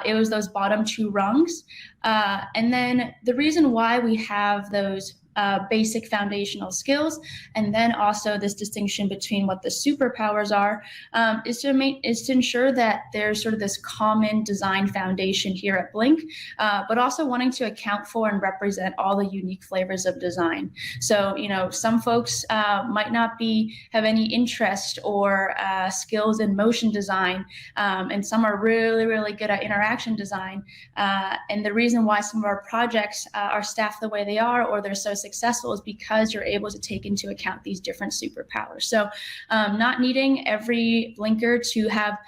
It was those bottom 2 rungs. And then the reason why we have those basic foundational skills, and then also this distinction between what the superpowers are, is to ensure that there's sort of this common design foundation here at Blink, but also wanting to account for and represent all the unique flavors of design. So, you know, some folks might not have any interest or skills in motion design, and some are really, really good at interaction design. And the reason why some of our projects are staffed the way they are, or they're so successful, is because you're able to take into account these different superpowers. So not needing every Blinker to have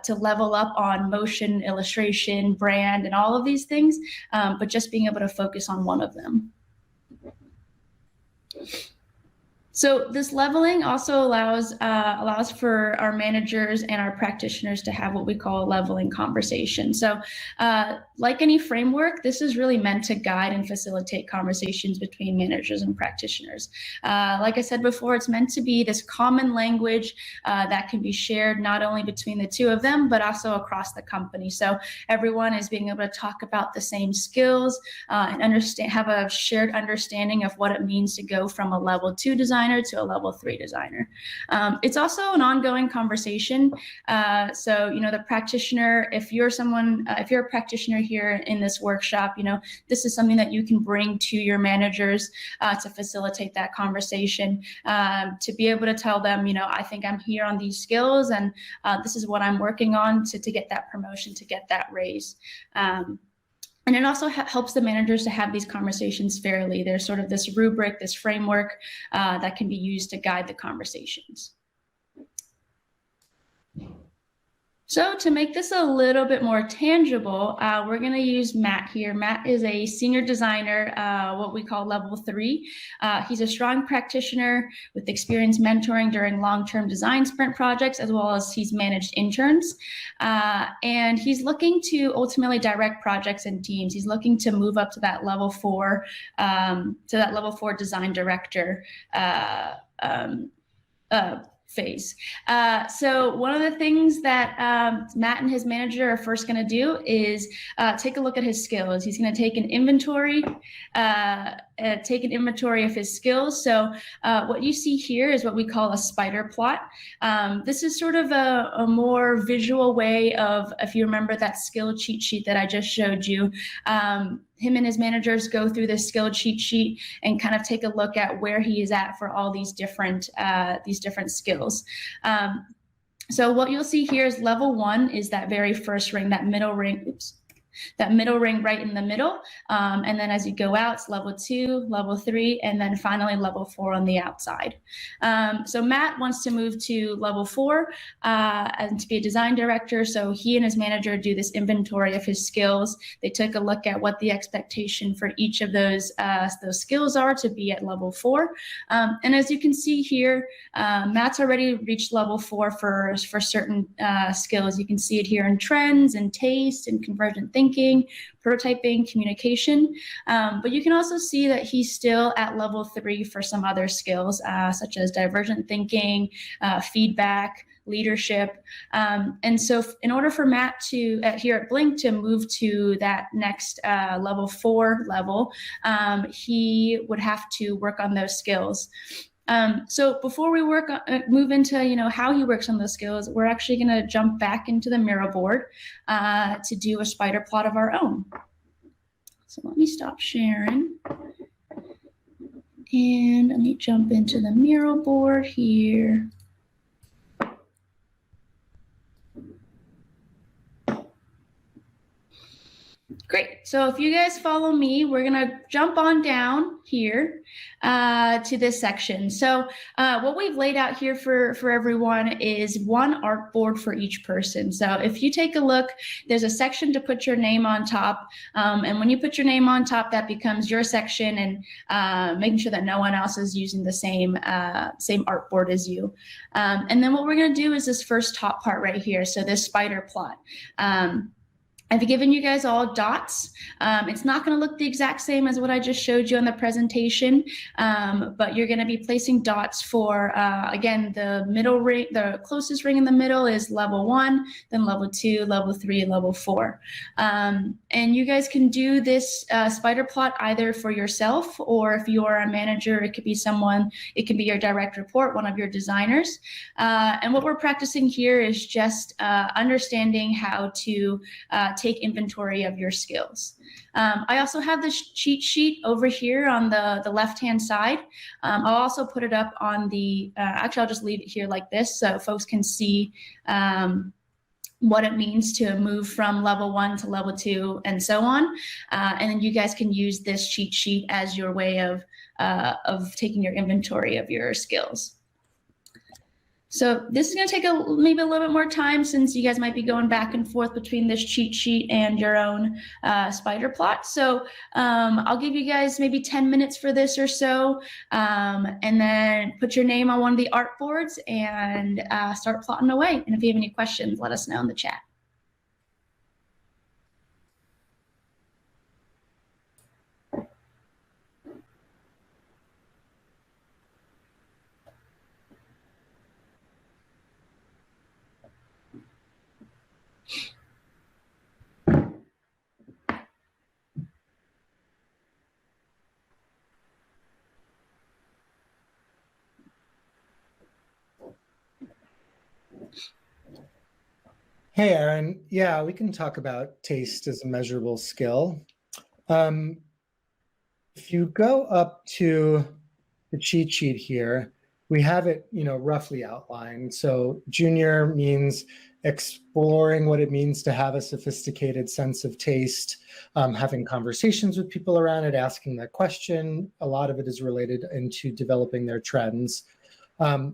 to level up on motion, illustration, brand, and all of these things, but just being able to focus on one of them. So this leveling also allows for our managers and our practitioners to have what we call a leveling conversation. So like any framework, this is really meant to guide and facilitate conversations between managers and practitioners. Like I said before, it's meant to be this common language that can be shared not only between the two of them, but also across the company. So everyone is being able to talk about the same skills and have a shared understanding of what it means to go from a level 2 designer to a level 3 designer. It's also an ongoing conversation. So, you know, the practitioner, if you're a practitioner here in this workshop, you know, this is something that you can bring to your managers to facilitate that conversation, to be able to tell them, you know, I think I'm here on these skills and this is what I'm working on to get that promotion, to get that raise. And it also helps the managers to have these conversations fairly. There's sort of this rubric, this framework that can be used to guide the conversations. So to make this a little bit more tangible, we're going to use Matt here. Matt is a senior designer, what we call level 3. He's a strong practitioner with experience mentoring during long-term design sprint projects, as well as he's managed interns. And he's looking to ultimately direct projects and teams. He's looking to move up to that level 4, design director phase. So one of the things that Matt and his manager are first going to do is take a look at his skills. He's going to take an inventory of his skills. So what you see here is what we call a spider plot. This is sort of a more visual way of, if you remember that skill cheat sheet that I just showed you, him and his managers go through this skill cheat sheet and kind of take a look at where he is at for all these different skills. So what you'll see here is level 1 is that very first ring, that middle ring, that middle ring right in the middle. And then as you go out, it's level 2, level 3, and then finally level 4 on the outside. So Matt wants to move to level 4 and to be a design director. So he and his manager do this inventory of his skills. They took a look at what the expectation for each of those skills are to be at level 4. And as you can see here, Matt's already reached level 4 for certain skills. You can see it here in trends and taste and convergent thinking, prototyping, communication. But you can also see that he's still at level 3 for some other skills, such as divergent thinking, feedback, leadership. And so in order for Matt to, here at Blink, to move to that next level 4 level, he would have to work on those skills. So before we move into, how he works on those skills, we're actually going to jump back into the Miro board to do a spider plot of our own. So let me stop sharing. And let me jump into the Miro board here. Great. So if you guys follow me, we're going to jump on down here to this section. So what we've laid out here for everyone is one artboard for each person. So if you take a look, there's a section to put your name on top. And when you put your name on top, that becomes your section, and making sure that no one else is using the same artboard as you. And then what we're going to do is this first top part right here. So this spider plot. I've given you guys all dots. It's not going to look the exact same as what I just showed you on the presentation, but you're going to be placing dots for, again, the middle ring, the closest ring in the middle is level 1, then level 2, level 3, level 4. And you guys can do this spider plot either for yourself, or if you are a manager, it could be your direct report, one of your designers. And what we're practicing here is just understanding how to take inventory of your skills. I also have this cheat sheet over here on the left-hand side. I'll also put it up on the, actually I'll just leave it here like this so folks can see what it means to move from level 1 to level 2 and so on. And then you guys can use this cheat sheet as your way of taking your inventory of your skills. So this is going to take maybe a little bit more time, since you guys might be going back and forth between this cheat sheet and your own spider plot. So I'll give you guys maybe 10 minutes for this or so, and then put your name on one of the art boards and start plotting away. And if you have any questions, let us know in the chat. Hey, Aaron. Yeah, we can talk about taste as a measurable skill. If you go up to the cheat sheet here, we have it, roughly outlined. So junior means exploring what it means to have a sophisticated sense of taste, having conversations with people around it, asking that question. A lot of it is related into developing their trends.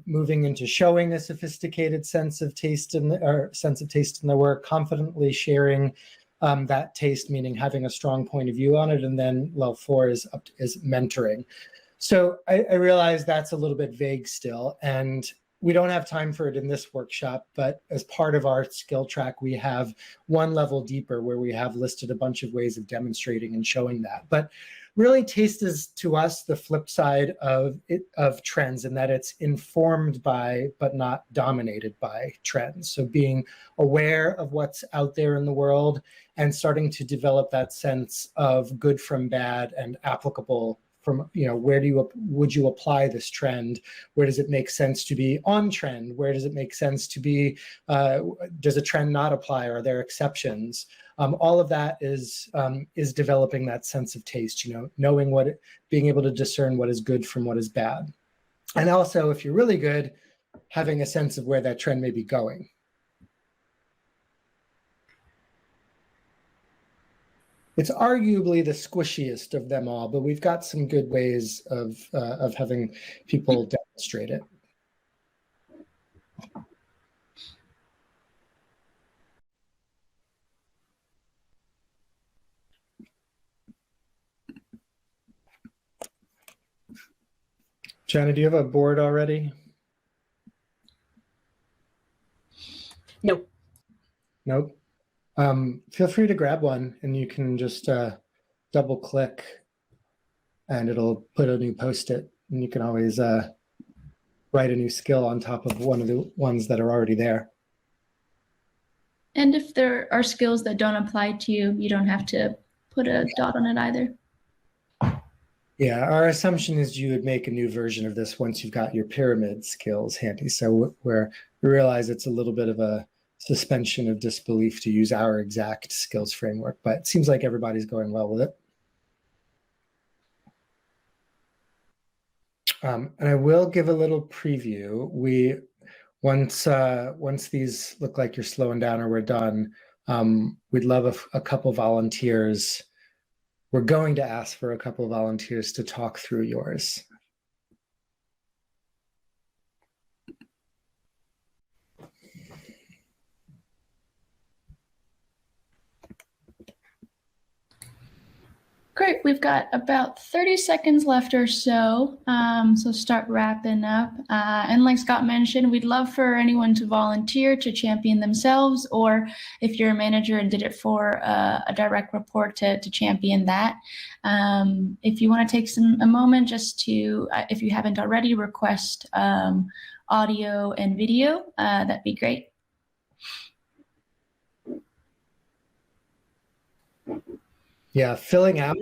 Moving into showing a sophisticated sense of taste in the work, confidently sharing that taste, meaning having a strong point of view on it. And then level 4 is mentoring. So I realize that's a little bit vague still, and we don't have time for it in this workshop, but as part of our skill track, we have one level deeper where we have listed a bunch of ways of demonstrating and showing that. But really, taste is to us the flip side of trends, in that it's informed by but not dominated by trends. So being aware of what's out there in the world and starting to develop that sense of good from bad and applicable from, where would you apply this trend? Where does it make sense to be on trend? Where does it make sense to be, does a trend not apply? Are there exceptions? All of that is developing that sense of taste, knowing being able to discern what is good from what is bad. And also, if you're really good, having a sense of where that trend may be going. It's arguably the squishiest of them all, but we've got some good ways of having people demonstrate it. Jenna, do you have a board already? Nope. Nope. Feel free to grab one, and you can just double click and it'll put a new post-it, and you can always write a new skill on top of one of the ones that are already there. And if there are skills that don't apply to you, you don't have to put a dot on it either. Yeah, our assumption is you would make a new version of this once you've got your pyramid skills handy. So where we realize it's a little bit of a suspension of disbelief to use our exact skills framework, but it seems like everybody's going well with it. And I will give a little preview. Once these look like you're slowing down or we're done, we'd love a couple volunteers. We're going to ask for a couple of volunteers to talk through yours. Great, we've got about 30 seconds left or so, so start wrapping up. And like Scott mentioned, we'd love for anyone to volunteer to champion themselves, or if you're a manager and did it for a direct report, to champion that. If you want to take a moment just to, if you haven't already, request audio and video, that'd be great. Yeah, filling out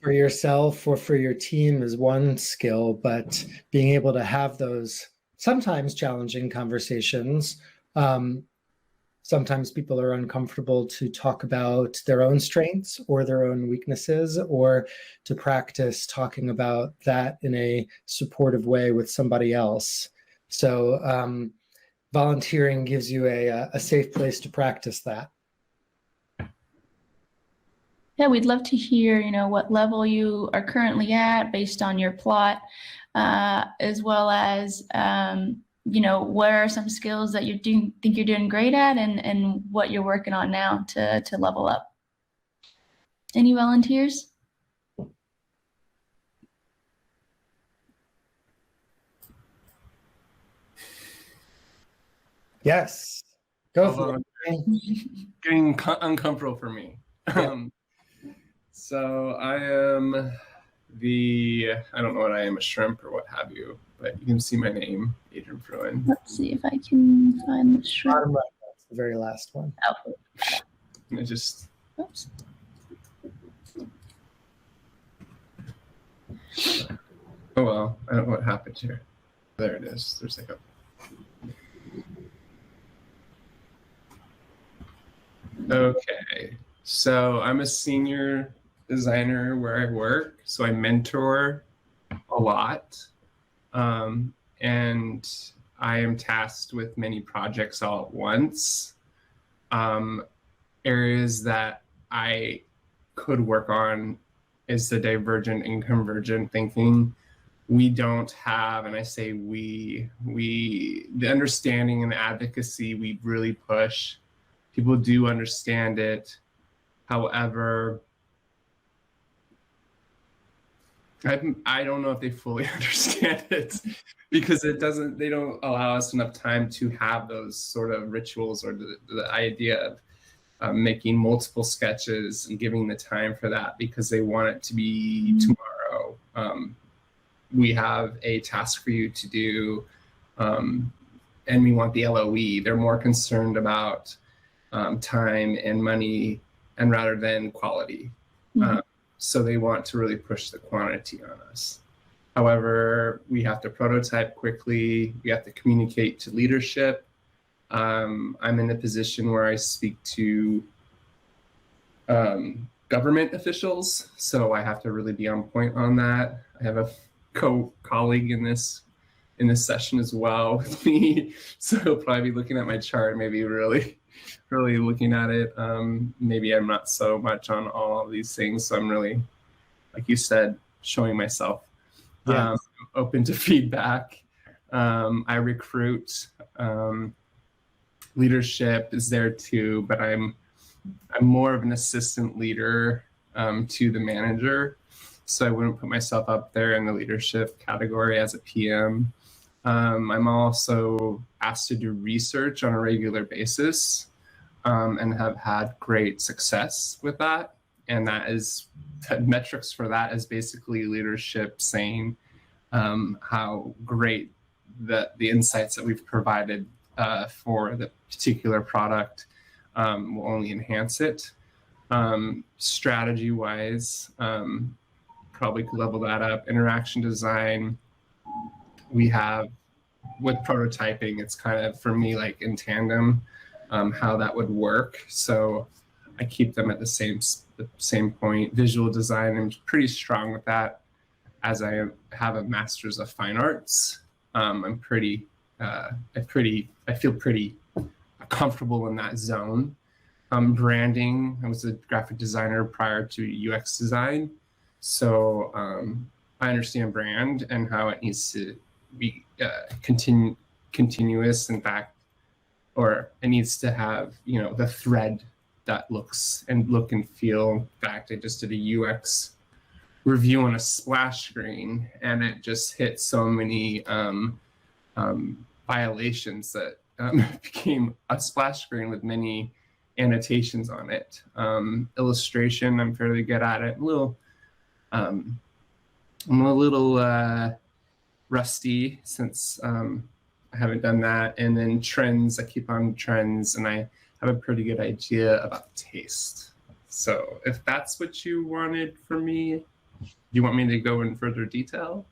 for yourself or for your team is one skill, but being able to have those sometimes challenging conversations. Sometimes people are uncomfortable to talk about their own strengths or their own weaknesses, or to practice talking about that in a supportive way with somebody else. So volunteering gives you a safe place to practice that. Yeah, we'd love to hear, what level you are currently at based on your plot, as well as, what are some skills that you think you're doing great at, and what you're working on now to level up. Any volunteers? Yes, go for it. Getting uncomfortable for me. Yeah. So I am I don't know what I am, a shrimp or what have you, but you can see my name, Adrian Fruin. Let's see if I can find the shrimp. Bottom right, that's the very last one. Oh, And it just, oops. oh well, I don't know what happened here. There it is. There's like a. Okay, so I'm a senior designer where I work, so I mentor a lot, and I am tasked with many projects all at once. Areas that I could work on is the divergent and convergent thinking. We don't have, and I say we, the understanding and the advocacy we really push. People do understand it. However, I don't know if they fully understand it because they don't allow us enough time to have those sort of rituals or the idea of making multiple sketches and giving the time for that because they want it to be tomorrow. We have a task for you to do, and we want the LOE. They're more concerned about time and money, and rather than quality. So they want to really push the quantity on us. However, we have to prototype quickly. We have to communicate to leadership. I'm in a position where I speak to government officials, so I have to really be on point on that. I have a colleague in this session as well with me, so he'll probably be looking at my chart, maybe really looking at it. Maybe I'm not so much on all of these things, so I'm really, like you said, showing myself. Yes. Open to feedback. I recruit. Leadership is there too, but I'm more of an assistant leader to the manager, so I wouldn't put myself up there in the leadership category as a PM. I'm also asked to do research on a regular basis, and have had great success with that. And the metrics for that is basically leadership saying how great the insights that we've provided for the particular product will only enhance it. Strategy wise, probably could level that up. Interaction design, we have with prototyping, it's kind of for me like in tandem how that would work. So I keep them at the same point. Visual design, I'm pretty strong with that as I have a master's of fine arts. I feel pretty comfortable in that zone. Branding, I was a graphic designer prior to UX design. So I understand brand and how it needs to be continuous, in fact, or it needs to have, the thread that look and feel. In fact, I just did a UX review on a splash screen, and it just hit so many violations that became a splash screen with many annotations on it. Illustration, I'm fairly good at it. I'm a little rusty since I haven't done that. And then trends, I keep on trends, and I have a pretty good idea about taste. So if that's what you wanted from me, do you want me to go in further detail?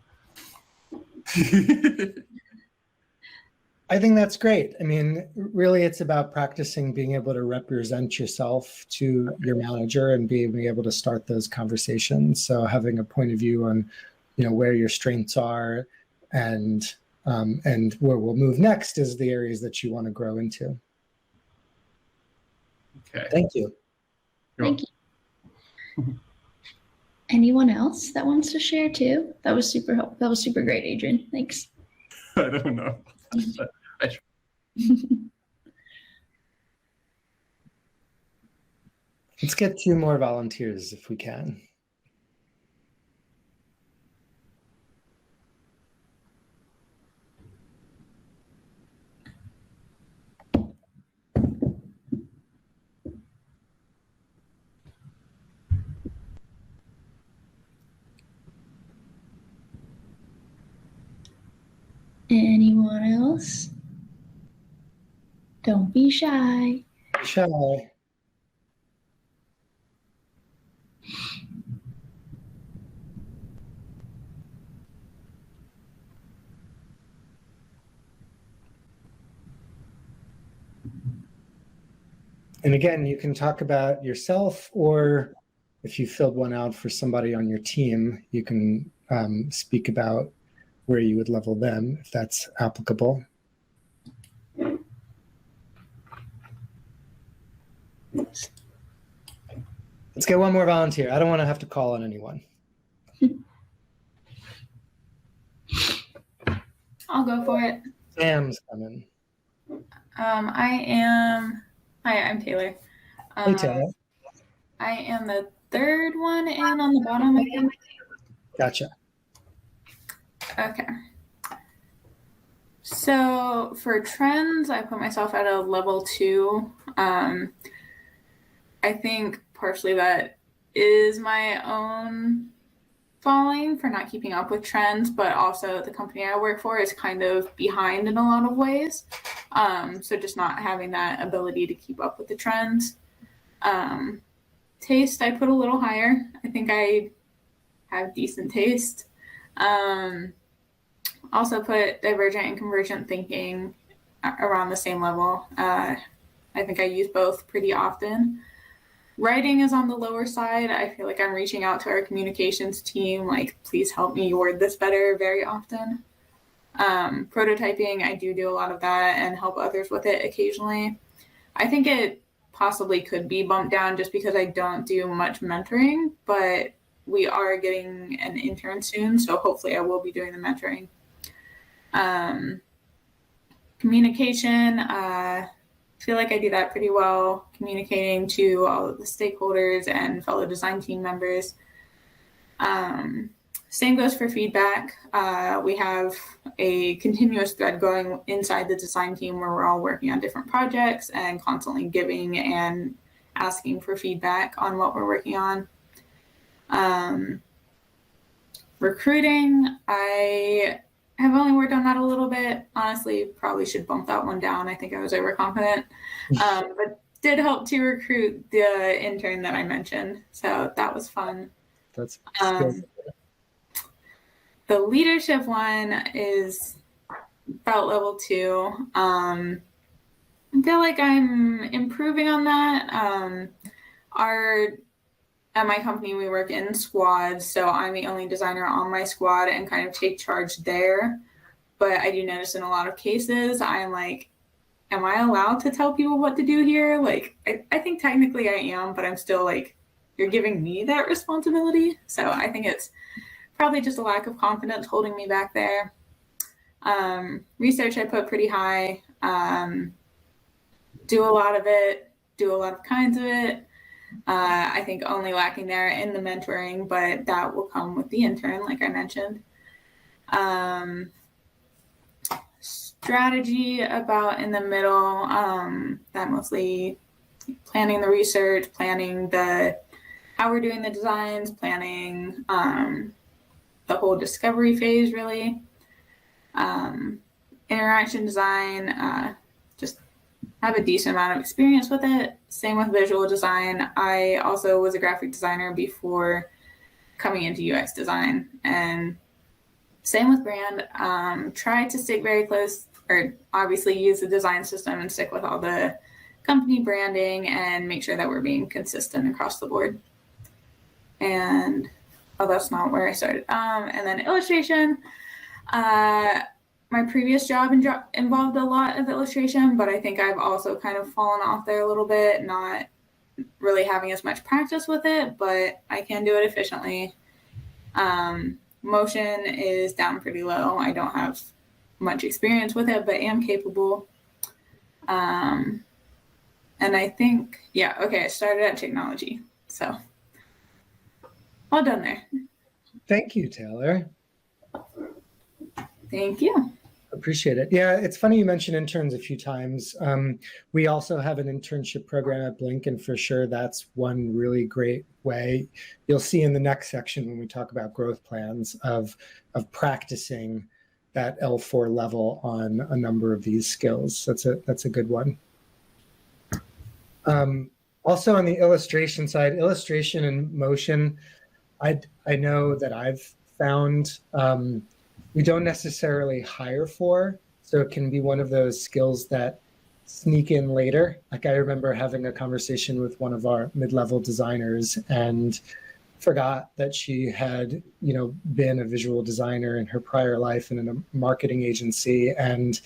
I think that's great. I mean, really, it's about practicing being able to represent yourself to your manager and being able to start those conversations. So having a point of view on, where your strengths are and where we'll move next is the areas that you want to grow into. Okay. Thank you. Thank you. Anyone else that wants to share too? That was super helpful. That was super great, Adrian. Thanks. I don't know. Let's get 2 more volunteers if we can. Anyone else? Don't be shy. Shy. And again, you can talk about yourself, or if you filled one out for somebody on your team, you can speak about where you would level them, if that's applicable. Let's get one more volunteer. I don't want to have to call on anyone. I'll go for it. Sam's coming. Hi, I'm Taylor. Hey, Taylor. I am the 3rd one in on the bottom, I think. Gotcha. Okay. So for trends, I put myself at a level 2. I think partially that is my own falling for not keeping up with trends, but also the company I work for is kind of behind in a lot of ways. So just not having that ability to keep up with the trends. Taste, I put a little higher. I think I have decent taste. Also put divergent and convergent thinking around the same level. I think I use both pretty often. Writing is on the lower side. I feel like I'm reaching out to our communications team, like, please help me word this better very often. Prototyping, I do a lot of that and help others with it occasionally. I think it possibly could be bumped down just because I don't do much mentoring, but we are getting an intern soon, so hopefully I will be doing the mentoring. Communication, I feel like I do that pretty well, communicating to all of the stakeholders and fellow design team members. Same goes for feedback. We have a continuous thread going inside the design team where we're all working on different projects and constantly giving and asking for feedback on what we're working on. Recruiting, I have only worked on that a little bit. Honestly, probably should bump that one down. I think I was overconfident, but did help to recruit the intern that I mentioned. So that was fun. That's good. The leadership one is about level 2. I feel like I'm improving on that. At my company, we work in squads, so I'm the only designer on my squad and kind of take charge there. But I do notice in a lot of cases, I'm like, am I allowed to tell people what to do here? Like, I think technically I am, but I'm still like, you're giving me that responsibility. So I think it's probably just a lack of confidence holding me back there. Research I put pretty high. Do a lot of it, do a lot of kinds of it. I think only lacking there in the mentoring, but that will come with the intern, like I mentioned. Strategy about in the middle, that mostly planning the research, planning how we're doing the designs, planning the whole discovery phase, really. Interaction design, just have a decent amount of experience with it. Same with visual design. I also was a graphic designer before coming into UX design, and same with brand. Try to stick very close, or obviously use the design system and stick with all the company branding and make sure that we're being consistent across the board. And that's not where I started. And then illustration. My previous job involved a lot of illustration, but I think I've also kind of fallen off there a little bit, not really having as much practice with it, but I can do it efficiently. Motion is down pretty low. I don't have much experience with it, but am capable. And I think, yeah, okay, I started at technology. So all done there. Thank you, Taylor. Thank you. Appreciate it. Yeah, it's funny you mentioned interns a few times. We also have an internship program at Blink, and for sure that's one really great way. You'll see in the next section when we talk about growth plans of practicing that L4 level on a number of these skills. That's a good one. Also on the illustration side, illustration and motion, I know that I've found we don't necessarily hire for, so it can be one of those skills that sneak in later. Like I remember having a conversation with one of our mid-level designers and forgot that she had, been a visual designer in her prior life in a marketing agency. And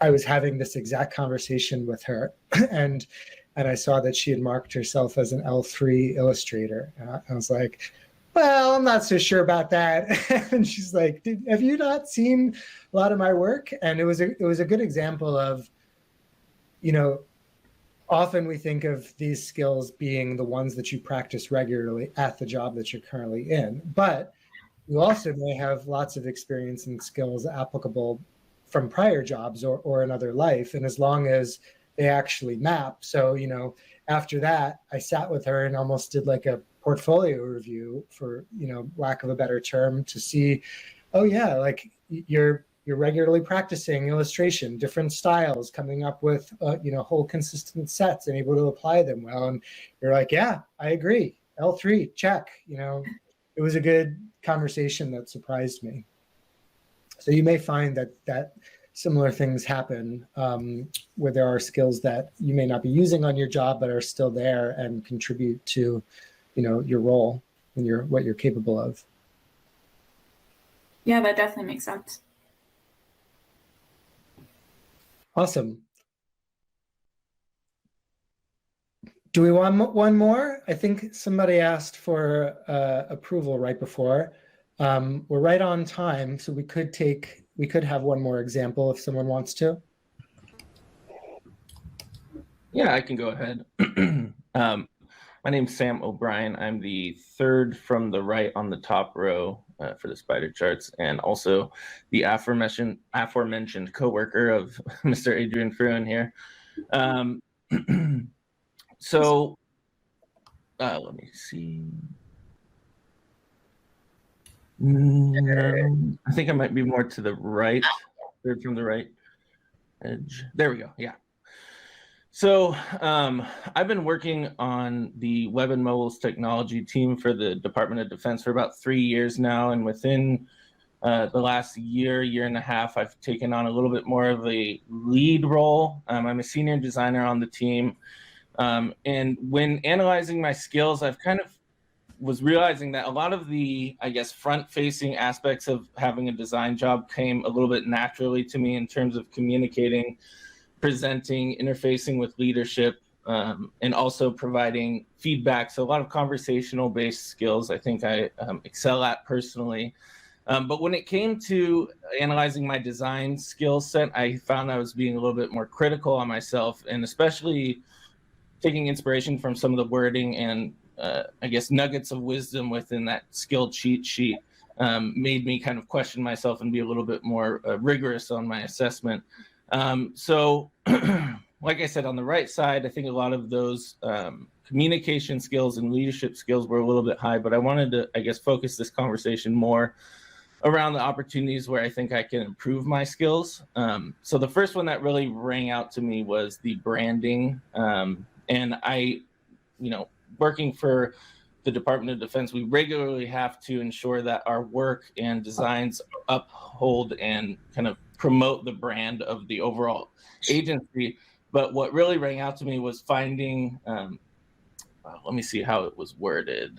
I was having this exact conversation with her and I saw that she had marked herself as an L3 illustrator. And I was like, well, I'm not so sure about that. And she's like, have you not seen a lot of my work? And it was a good example of, often we think of these skills being the ones that you practice regularly at the job that you're currently in. But you also may have lots of experience and skills applicable from prior jobs or another life. And as long as they actually map. So, after that, I sat with her and almost did like a portfolio review, for lack of a better term, to see, oh yeah, like you're regularly practicing illustration, different styles, coming up with whole consistent sets and able to apply them well. And you're like, yeah, I agree, L3 check. It was a good conversation that surprised me. So you may find that similar things happen where there are skills that you may not be using on your job but are still there and contribute to your role and what you're capable of. Yeah, that definitely makes sense. Awesome. Do we want one more? I think somebody asked for approval right before. We're right on time, so we could have one more example if someone wants to. Yeah, I can go ahead. My name's Sam O'Brien. I'm the third from the right on the top row for the spider charts, and also the aforementioned coworker of Mr. Adrian Fruin here. So let me see. I think I might be more to the right, third from the right edge. There we go. Yeah. So I've been working on the web and mobiles technology team for the Department of Defense for about 3 years now. And within the last year and a half, I've taken on a little bit more of a lead role. I'm a senior designer on the team. And when analyzing my skills, I've kind of was realizing that a lot of the, I guess, front-facing aspects of having a design job came a little bit naturally to me in terms of communicating, presenting, interfacing with leadership, and also providing feedback. So a lot of conversational-based skills I think I excel at personally. But when it came to analyzing my design skill set, I found I was being a little bit more critical on myself, and especially taking inspiration from some of the wording and I guess nuggets of wisdom within that skill cheat sheet made me kind of question myself and be a little bit more rigorous on my assessment. So like I said, on the right side, I think a lot of those communication skills and leadership skills were a little bit high, but I wanted to, I guess, focus this conversation more around the opportunities where I think I can improve my skills. So the first one that really rang out to me was the branding. And I, working for the Department of Defense, we regularly have to ensure that our work and designs uphold and kind of promote the brand of the overall agency. But what really rang out to me was finding, let me see how it was worded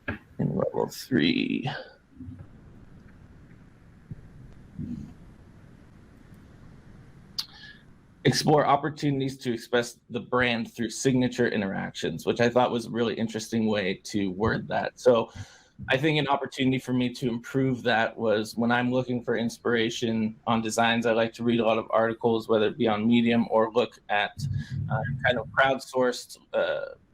in level 3. explore opportunities to express the brand through signature interactions, which I thought was a really interesting way to word that. So I think an opportunity for me to improve that was when I'm looking for inspiration on designs, I like to read a lot of articles, whether it be on Medium or look at kind of crowdsourced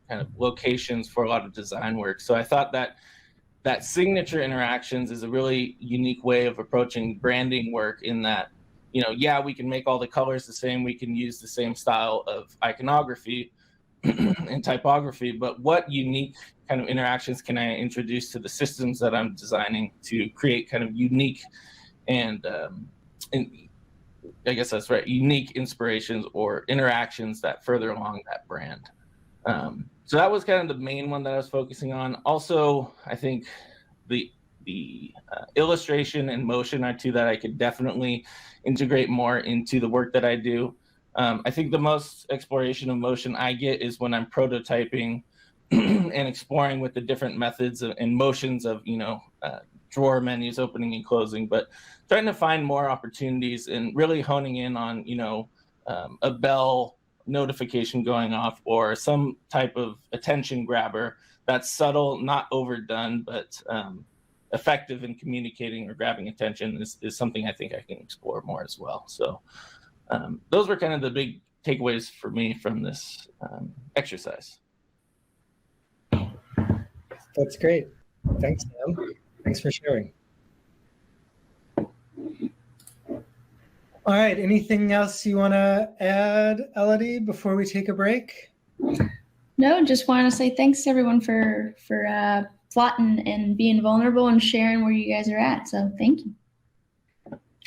kind of locations for a lot of design work. So I thought that signature interactions is a really unique way of approaching branding work, in that, yeah, we can make all the colors the same, we can use the same style of iconography and typography, but what unique kind of interactions can I introduce to the systems that I'm designing to create kind of unique and I guess that's right, unique inspirations or interactions that further along that brand. So that was kind of the main one that I was focusing on. Also, I think the illustration and motion are two that I could definitely integrate more into the work that I do. I think the most exploration of motion I get is when I'm prototyping and exploring with the different methods and motions of, drawer menus opening and closing, but trying to find more opportunities and really honing in on, a bell notification going off or some type of attention grabber that's subtle, not overdone, but effective in communicating or grabbing attention is something I think I can explore more as well. So those were kind of the big takeaways for me from this exercise. That's great. Thanks, Sam. Thanks for sharing. All right, anything else you want to add, Elodie, before we take a break? No, just want to say thanks everyone for plotting and being vulnerable and sharing where you guys are at. So thank you.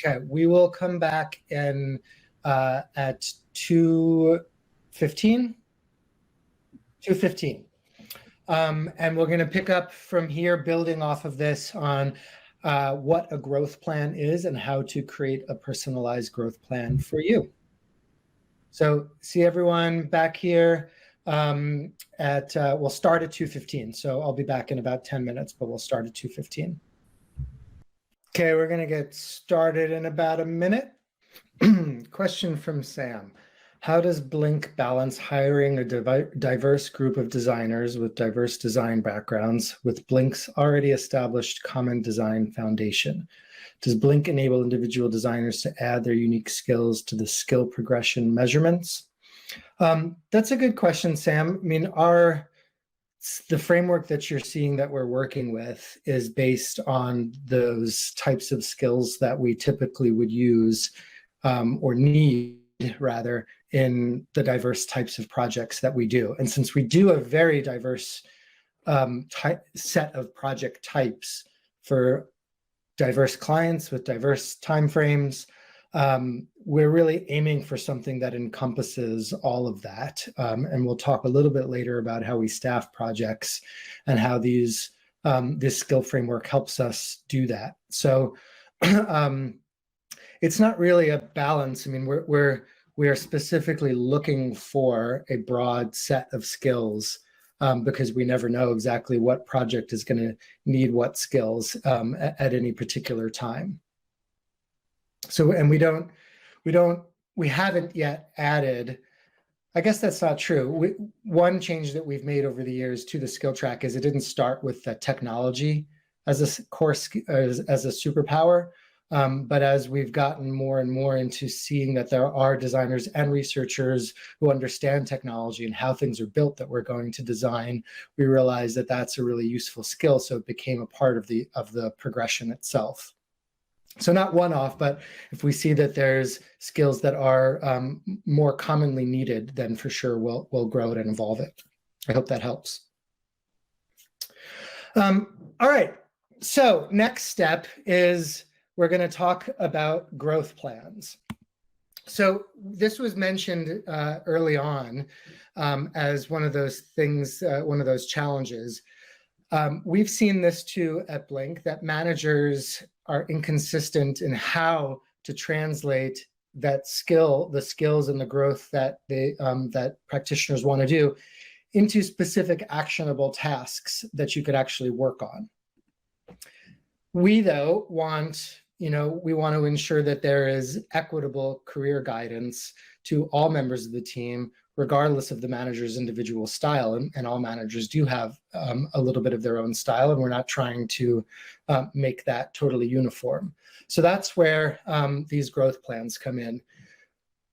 Okay, we will come back in at 2:15. 2:15. And we're going to pick up from here, building off of this on what a growth plan is and how to create a personalized growth plan for you. So see everyone back here we'll start at 2:15. So I'll be back in about 10 minutes, but we'll start at 2:15. Okay, we're going to get started in about a minute. Question from Sam. How does Blink balance hiring a diverse group of designers with diverse design backgrounds with Blink's already established common design foundation? Does Blink enable individual designers to add their unique skills to the skill progression measurements? That's a good question, Sam. I mean, the framework that you're seeing that we're working with is based on those types of skills that we typically would use or need, rather, in the diverse types of projects that we do. And since we do a very diverse set of project types for diverse clients with diverse timeframes, we're really aiming for something that encompasses all of that. And we'll talk a little bit later about how we staff projects and how this skill framework helps us do that. So it's not really a balance. I mean, we are specifically looking for a broad set of skills because we never know exactly what project is going to need what skills at any particular time. So, and we haven't yet added, I guess that's not true. One change that we've made over the years to the skill track is it didn't start with the technology as a core, as a superpower. But as we've gotten more and more into seeing that there are designers and researchers who understand technology and how things are built that we're going to design, we realize that that's a really useful skill. So it became a part of the progression itself. So not one-off, but if we see that there's skills that are more commonly needed, then for sure we'll grow it and evolve it. I hope that helps. All right, so next step is we're going to talk about growth plans. So this was mentioned early on as one of those things, one of those challenges. We've seen this too at Blink, that managers are inconsistent in how to translate that skill, the skills and the growth that that practitioners want to do into specific actionable tasks that you could actually work on. We, though, want we want to ensure that there is equitable career guidance to all members of the team, regardless of the manager's individual style. And all managers do have a little bit of their own style, and we're not trying to make that totally uniform. So that's where these growth plans come in.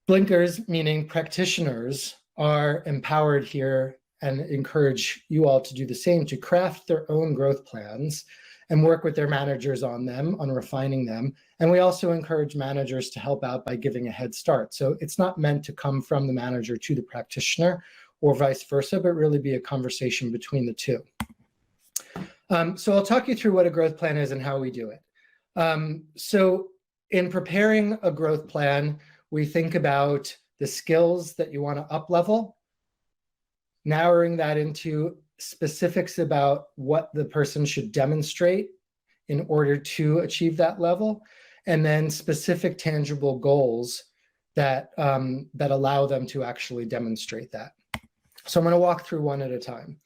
Blinkers, meaning practitioners, are empowered here and encourage you all to do the same, to craft their own growth plans and work with their managers on them, on refining them. And we also encourage managers to help out by giving a head start. So it's not meant to come from the manager to the practitioner or vice versa, but really be a conversation between the two. So I'll talk you through what a growth plan is and how we do it. So in preparing a growth plan, we think about the skills that you want to up-level, narrowing that into specifics about what the person should demonstrate in order to achieve that level, and then specific tangible goals that allow them to actually demonstrate that. So I'm going to walk through one at a time.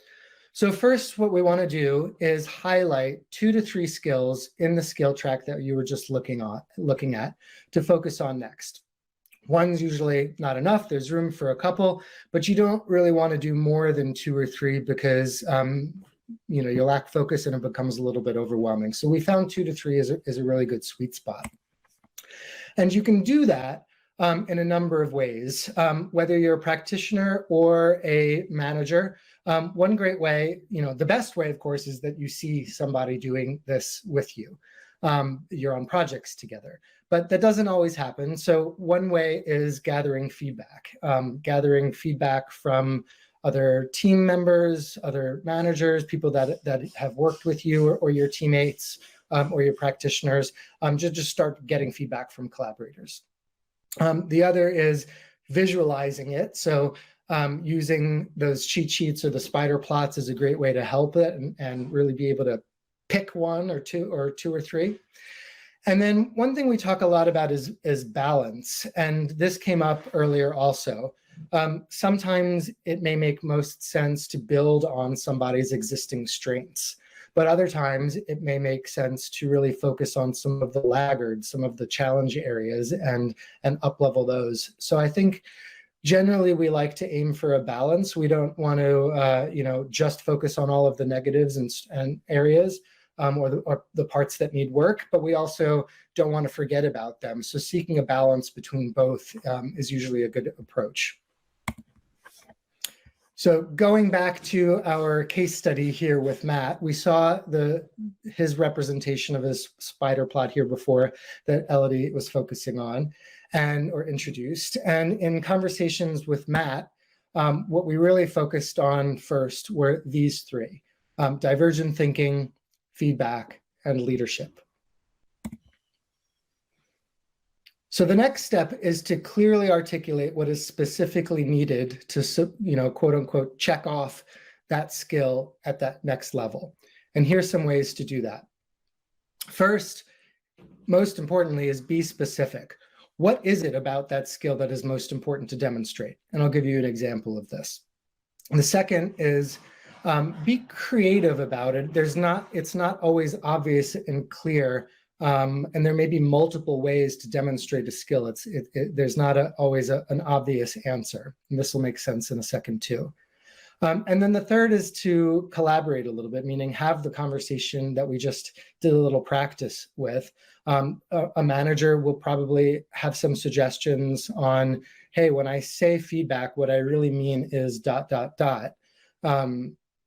So first, what we want to do is highlight 2 to 3 skills in the skill track that you were just looking at to focus on next. One's usually not enough. There's room for a couple, but you don't really want to do more than 2 or 3 because you lack focus and it becomes a little bit overwhelming. So we found 2 to 3 is a really good sweet spot. And you can do that in a number of ways, whether you're a practitioner or a manager. One great way, the best way, of course, is that you see somebody doing this with you. You're on projects together, but that doesn't always happen. So one way is gathering feedback from other team members, other managers, people that have worked with you or your teammates or your practitioners, just start getting feedback from collaborators. The other is visualizing it. So using those cheat sheets or the spider plots is a great way to help it and really be able to pick 1 or 2 or 3. And then one thing we talk a lot about is balance. And this came up earlier also. Sometimes it may make most sense to build on somebody's existing strengths, but other times it may make sense to really focus on some of the laggards, some of the challenge areas and up-level those. So I think generally we like to aim for a balance. We don't want to, just focus on all of the negatives and areas. Or the parts that need work, but we also don't want to forget about them. So seeking a balance between both is usually a good approach. So going back to our case study here with Matt, we saw his representation of his spider plot here before that Elodie was focusing on or introduced. And in conversations with Matt, what we really focused on first were these 3, divergent thinking, feedback, and leadership. So the next step is to clearly articulate what is specifically needed to, quote unquote, check off that skill at that next level. And here's some ways to do that. First, most importantly, is be specific. What is it about that skill that is most important to demonstrate? And I'll give you an example of this. And the second is be creative about it. It's not always obvious and clear, and there may be multiple ways to demonstrate a skill. There's not always an obvious answer, and this will make sense in a second too. And then the third is to collaborate a little bit, meaning have the conversation that we just did a little practice with. A manager will probably have some suggestions on, hey, when I say feedback, what I really mean is ...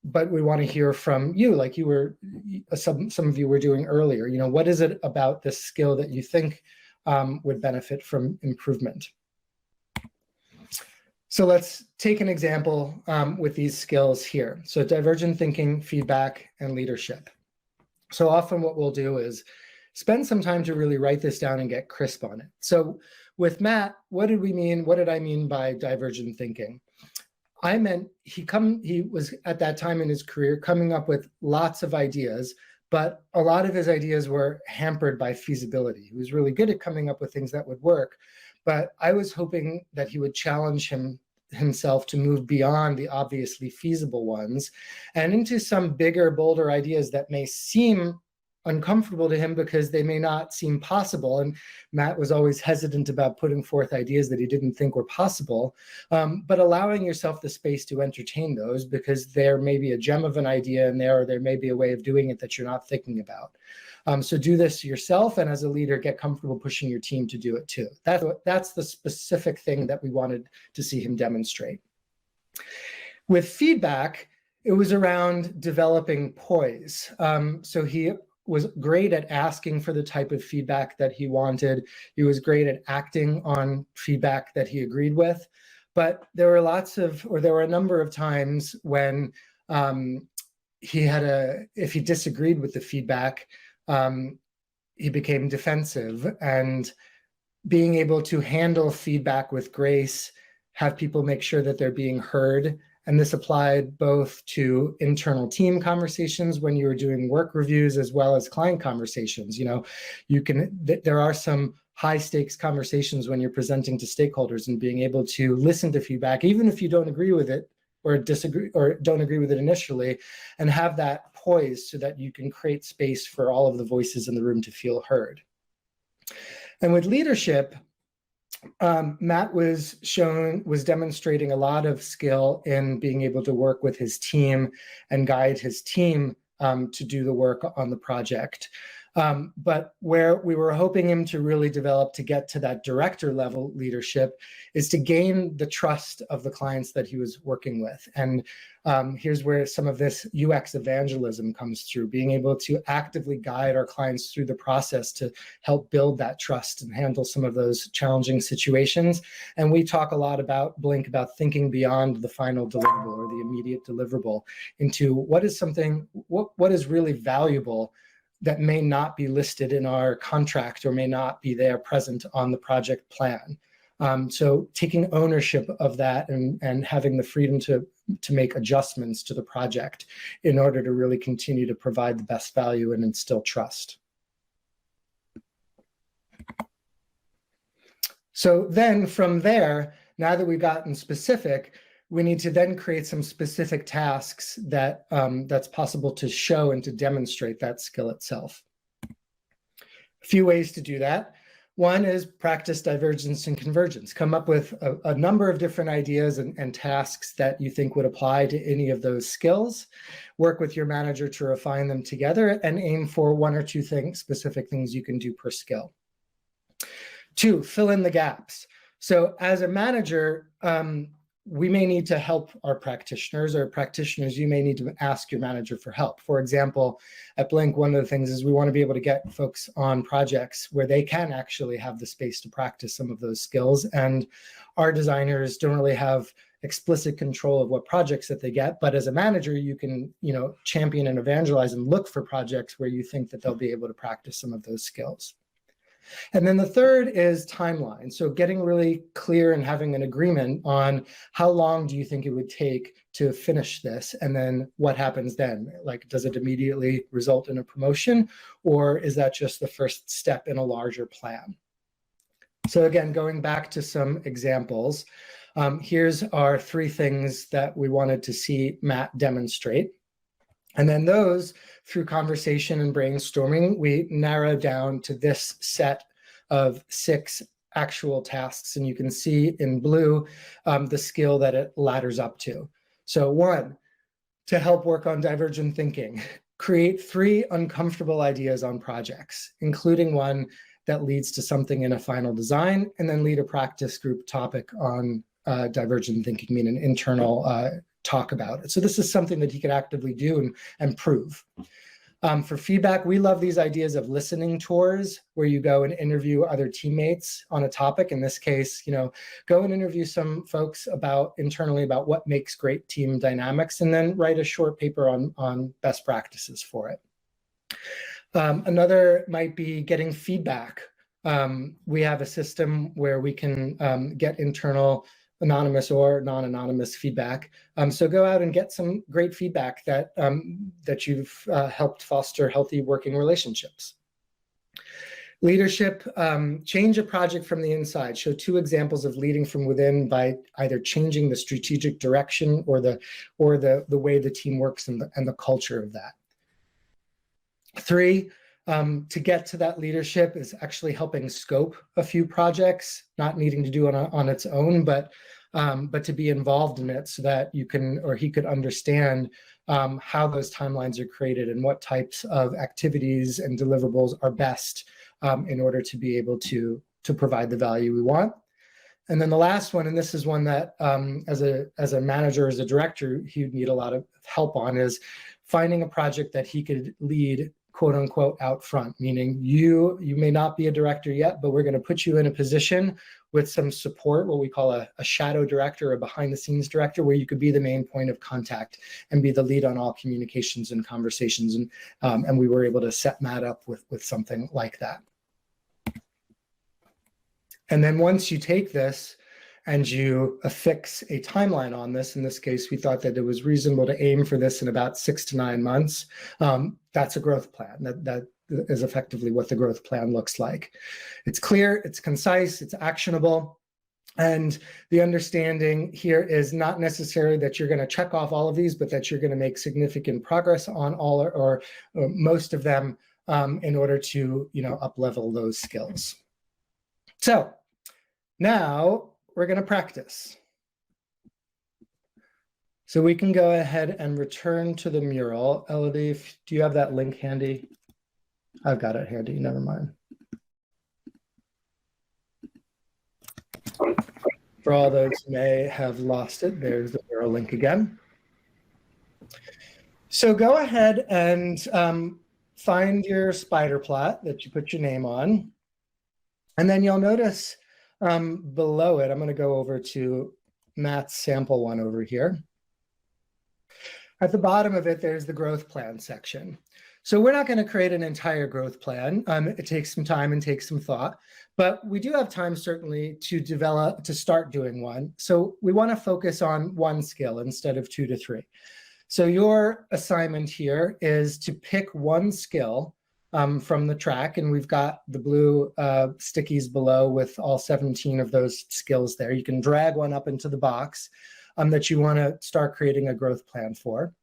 But we want to hear from you, like some of you were doing earlier. What is it about this skill that you think would benefit from improvement? So let's take an example with these skills here. So divergent thinking, feedback, and leadership. So often what we'll do is spend some time to really write this down and get crisp on it. So with Matt, what did I mean by divergent thinking? I meant he was at that time in his career coming up with lots of ideas, but a lot of his ideas were hampered by feasibility. He was really good at coming up with things that would work, but I was hoping that he would challenge himself to move beyond the obviously feasible ones and into some bigger, bolder ideas that may seem uncomfortable to him because they may not seem possible. And Matt was always hesitant about putting forth ideas that he didn't think were possible, but allowing yourself the space to entertain those, because there may be a gem of an idea in there, or there may be a way of doing it that you're not thinking about. So do this yourself, and as a leader, get comfortable pushing your team to do it too. That's the specific thing that we wanted to see him demonstrate. With feedback, it was around developing poise. So he was great at asking for the type of feedback that he wanted. He was great at acting on feedback that he agreed with. But there were a number of times when if he disagreed with the feedback, he became defensive. And being able to handle feedback with grace, have people make sure that they're being heard. And this applied both to internal team conversations when you were doing work reviews, as well as client conversations. There are some high stakes conversations when you're presenting to stakeholders, and being able to listen to feedback, even if you don't agree with it or disagree or don't agree with it initially, and have that poise so that you can create space for all of the voices in the room to feel heard. And with leadership, Matt was demonstrating a lot of skill in being able to work with his team and guide his team to do the work on the project. But where we were hoping him to really develop to get to that director level leadership is to gain the trust of the clients that he was working with. And here's where some of this UX evangelism comes through, being able to actively guide our clients through the process to help build that trust and handle some of those challenging situations. And we talk a lot about Blink about thinking beyond the final deliverable or the immediate deliverable into what is really valuable that may not be listed in our contract or may not be there present on the project plan. So taking ownership of that and having the freedom to make adjustments to the project in order to really continue to provide the best value and instill trust. So then from there, now that we've gotten specific, we need to then create some specific tasks that that's possible to show and to demonstrate that skill itself. A few ways to do that. One is practice divergence and convergence. Come up with a number of different ideas and tasks that you think would apply to any of those skills. Work with your manager to refine them together and aim for one or two specific things you can do per skill. 2, fill in the gaps. So as a manager, we may need to help our practitioners, or practitioners, you may need to ask your manager for help. For example, at Blink, one of the things is we want to be able to get folks on projects where they can actually have the space to practice some of those skills. And our designers don't really have explicit control of what projects that they get, but as a manager, you can, champion and evangelize and look for projects where you think that they'll be able to practice some of those skills. And then the third is timeline. So getting really clear and having an agreement on how long do you think it would take to finish this? And then what happens then? Like, does it immediately result in a promotion, or is that just the first step in a larger plan? So again, going back to some examples, here's our 3 things that we wanted to see Matt demonstrate. And then those, through conversation and brainstorming, we narrow down to this set of 6 actual tasks. And you can see in blue the skill that it ladders up to. So 1, to help work on divergent thinking, create 3 uncomfortable ideas on projects, including one that leads to something in a final design, and then lead a practice group topic on divergent thinking, meaning an internal talk about it. So this is something that he could actively do and prove. For feedback, we love these ideas of listening tours, where you go and interview other teammates on a topic. In this case, go and interview some folks internally about what makes great team dynamics, and then write a short paper on best practices for it. Another might be getting feedback. We have a system where we can get internal anonymous or non-anonymous feedback. So go out and get some great feedback that you've helped foster healthy working relationships. Leadership, change a project from the inside. Show 2 examples of leading from within by either changing the strategic direction or the way the team works and the culture of that. 3, to get to that leadership is actually helping scope a few projects, not needing to do it on its own, but to be involved in it so that you can, or he could understand how those timelines are created and what types of activities and deliverables are best in order to be able to provide the value we want. And then the last one, and this is one that as a manager, as a director, he'd need a lot of help on, is finding a project that he could lead, quote unquote, out front, meaning you may not be a director yet, but we're going to put you in a position with some support, what we call a shadow director, a behind the scenes director, where you could be the main point of contact and be the lead on all communications and conversations. And we were able to set Matt up with something like that. And then once you take this and you affix a timeline on this, in this case, we thought that it was reasonable to aim for this in about 6 to 9 months. That's a growth plan. That is effectively what the growth plan looks like. It's clear, it's concise, it's actionable. And the understanding here is not necessarily that you're going to check off all of these, but that you're going to make significant progress on all or most of them in order to, up-level those skills. So now we're going to practice. So we can go ahead and return to the mural. Elodie, do you have that link handy? I've got it handy, never mind. For all those who may have lost it, there's the mural link again. So go ahead and find your spider plot that you put your name on. And then you'll notice below it, I'm going to go over to Matt's sample one over here. At the bottom of it, there's the growth plan section. So we're not going to create an entire growth plan. It takes some time and takes some thought, but we do have time certainly to start doing one. So we want to focus on one skill instead of 2 to 3. So your assignment here is to pick one skill from the track, and we've got the blue stickies below with all 17 of those skills there. You can drag one up into the box that you want to start creating a growth plan for.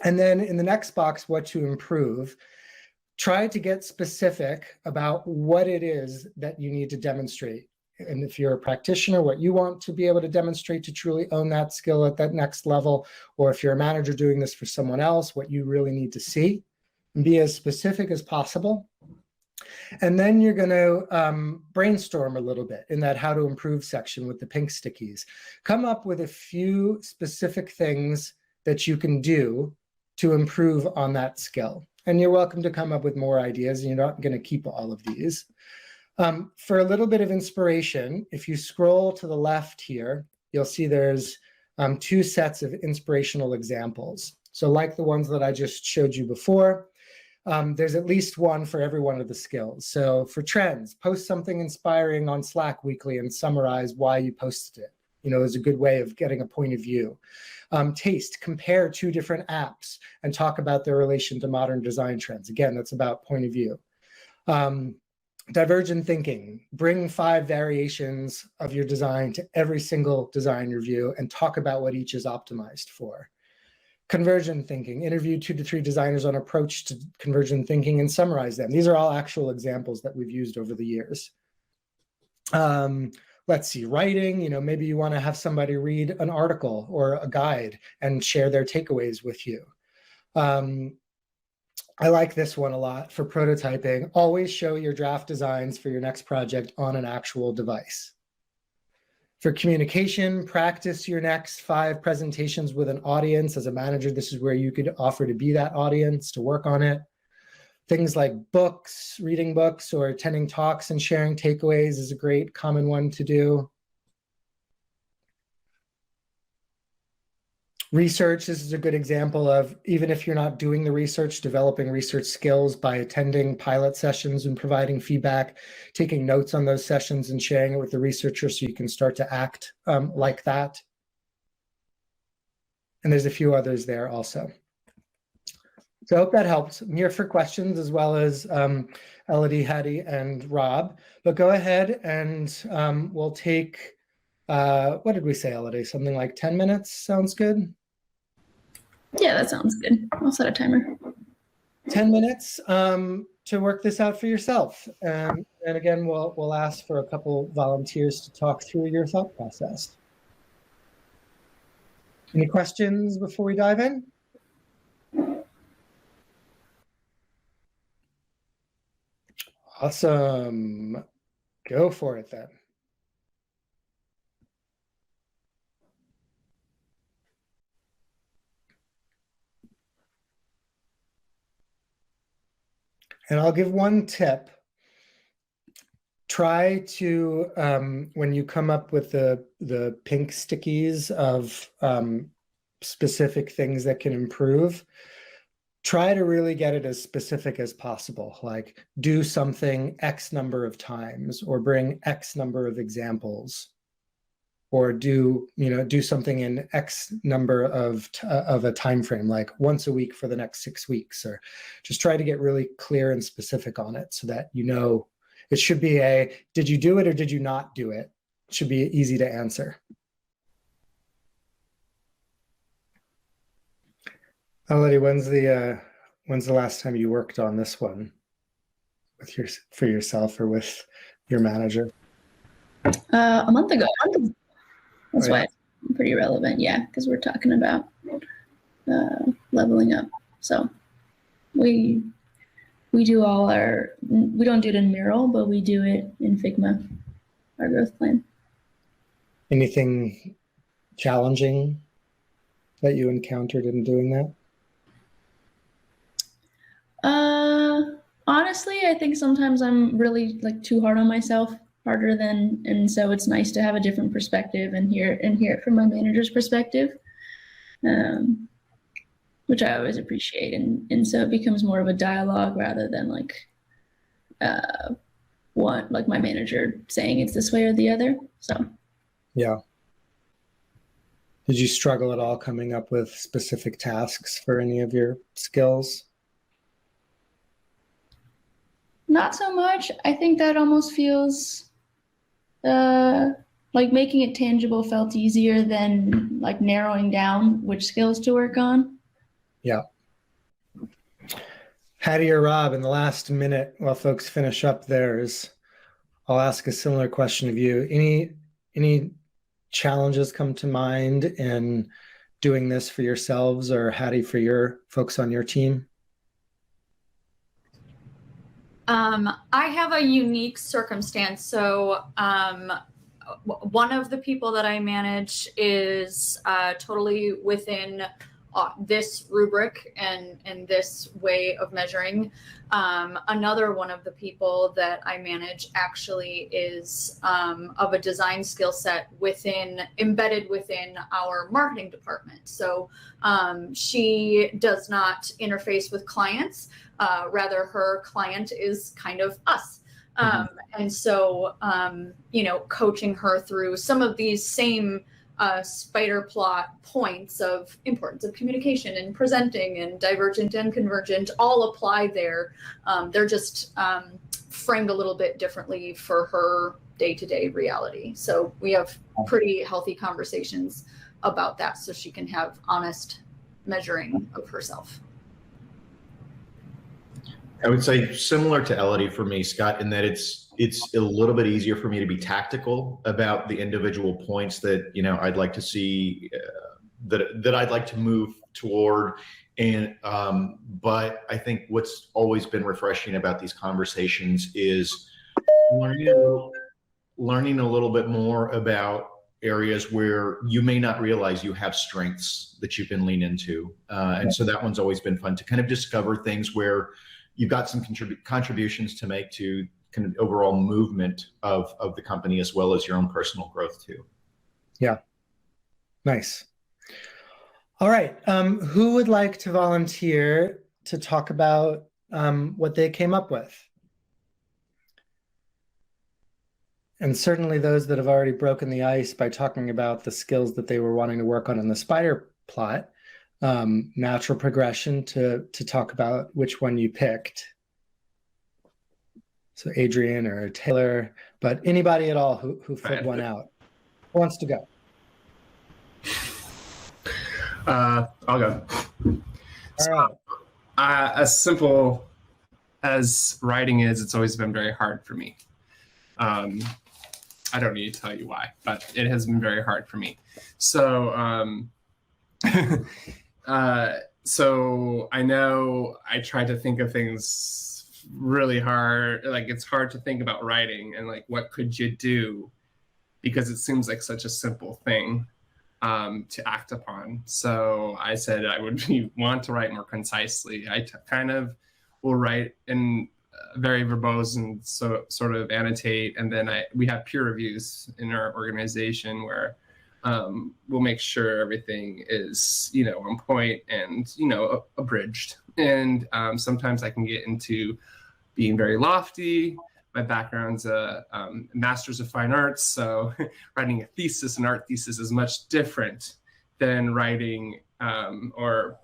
And then in the next box, what to improve, try to get specific about what it is that you need to demonstrate. And if you're a practitioner, what you want to be able to demonstrate to truly own that skill at that next level, or if you're a manager doing this for someone else, what you really need to see. And be as specific as possible. And then you're going to brainstorm a little bit in that how to improve section with the pink stickies. Come up with a few specific things that you can do to improve on that skill. And you're welcome to come up with more ideas, and you're not going to keep all of these. For a little bit of inspiration, if you scroll to the left here, you'll see there's 2 sets of inspirational examples. So like the ones that I just showed you before, there's at least one for every one of the skills. So for trends, post something inspiring on Slack weekly and summarize why you posted it. Is a good way of getting a point of view. Taste, compare 2 different apps and talk about their relation to modern design trends. Again, that's about point of view. Divergent thinking, bring 5 variations of your design to every single design review and talk about what each is optimized for. Convergent thinking, interview 2 to 3 designers on approach to convergent thinking and summarize them. These are all actual examples that we've used over the years. Let's see, writing, maybe you want to have somebody read an article or a guide and share their takeaways with you. I like this one a lot for prototyping. Always show your draft designs for your next project on an actual device. For communication, practice your next 5 presentations with an audience. As a manager, this is where you could offer to be that audience, to work on it. Things like books, reading books, or attending talks and sharing takeaways is a great common one to do. Research, this is a good example of, even if you're not doing the research, developing research skills by attending pilot sessions and providing feedback, taking notes on those sessions and sharing it with the researcher so you can start to act like that. And there's a few others there also. So I hope that helps. I'm here for questions as well as Elodie, Hattie, and Rob. But go ahead and we'll take, what did we say, Elodie? Something like 10 minutes? Sounds good? Yeah, that sounds good. I'll set a timer. 10 minutes. to work this out for yourself. And again, we'll ask for a couple volunteers to talk through your thought process. Any questions before we dive in? Awesome. Go for it then. And I'll give one tip. Try to, when you come up with the pink stickies of specific things that can improve, try to really get it as specific as possible. Like do something X number of times, or bring X number of examples, or do something in X number of a time frame, like once a week for the next 6 weeks, or just try to get really clear and specific on it so that it should be did you do it or did you not do it? It should be easy to answer. Elodie, when's the last time you worked on this one for yourself or with your manager? A month ago. That's Right. why it's pretty relevant, yeah, because we're talking about leveling up. So we do we don't do it in Mural, but we do it in Figma, our growth plan. Anything challenging that you encountered in doing that? Honestly, I think sometimes I'm really too hard on myself, and so it's nice to have a different perspective and hear it from my manager's perspective, which I always appreciate. And so it becomes more of a dialogue rather than my manager saying it's this way or the other. So Yeah. Did you struggle at all coming up with specific tasks for any of your skills? not so much. I think that almost feels like making it tangible felt easier than narrowing down which skills to work on. Yeah. Hattie or Rob, in the last minute while folks finish up theirs, I'll ask a similar question of you. Any challenges come to mind in doing this for yourselves, or Hattie, for your folks on your team? I have a unique circumstance. So one of the people that I manage is totally within this rubric and this way of measuring. Another one of the people that I manage actually is of a design skill set embedded within our marketing department. So she does not interface with clients. Rather, her client is kind of us. And so, coaching her through some of these same spider plot points of importance of communication and presenting and divergent and convergent all apply there. They're just framed a little bit differently for her day-to-day reality. So we have pretty healthy conversations about that so she can have honest measuring of herself. I would say similar to Elodie for me, Scott, in that it's a little bit easier for me to be tactical about the individual points that I'd like to see that I'd like to move toward. And but I think what's always been refreshing about these conversations is learning a little bit more about areas where you may not realize you have strengths that you can lean into. And so that one's always been fun to kind of discover things where you've got some contributions to make to kind of overall movement of the company, as well as your own personal growth too. Yeah. Nice. All right. Who would like to volunteer to talk about what they came up with? And certainly those that have already broken the ice by talking about the skills that they were wanting to work on in the spider plot. Natural progression to talk about which one you picked. So Adrian or Taylor, but anybody at all who filled one out. Who wants to go? I'll go. All right. A simple as writing is, it's always been very hard for me. I don't need to tell you why, but it has been very hard for me. So, so I know I try to think of things really hard. Like, it's hard to think about writing and like, what could you do? Because it seems like such a simple thing to act upon. So I said I would want to write more concisely. I kind of will write in very verbose and so sort of annotate, and then we have peer reviews in our organization where we'll make sure everything is on point and abridged. And sometimes I can get into being very lofty. My background's a master's of fine arts, so writing a thesis, an art thesis, is much different than writing or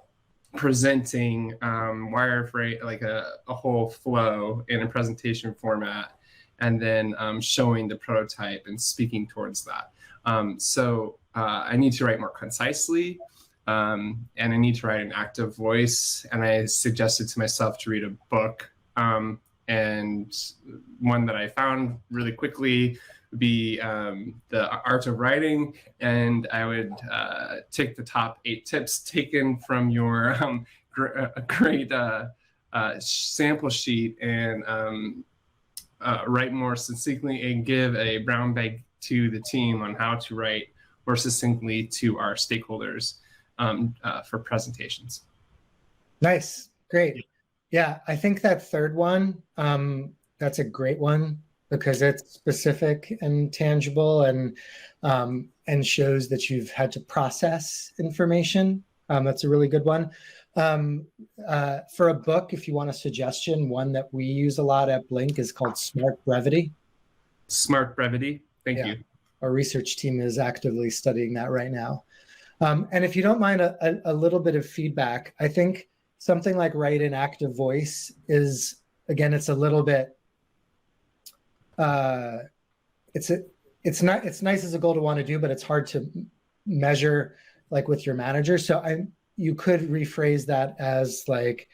presenting wireframe, like a whole flow in a presentation format, and then showing the prototype and speaking towards that. So I need to write more concisely, and I need to write an active voice. And I suggested to myself to read a book. And one that I found really quickly would be The Art of Writing. And I would take the top 8 tips taken from your great sample sheet and write more succinctly and give a brown bag to the team on how to write more succinctly to our stakeholders for presentations. Nice, great. Yeah, I think that third one, that's a great one because it's specific and tangible and shows that you've had to process information. That's a really good one. For a book, if you want a suggestion, one that we use a lot at Blink is called Smart Brevity. Smart Brevity, thank you. Our research team is actively studying that right now. And if you don't mind a little bit of feedback, I think something like write in active voice is, again, it's a little bit, it's nice as a goal to want to do, but it's hard to measure like with your manager. So you could rephrase that as like,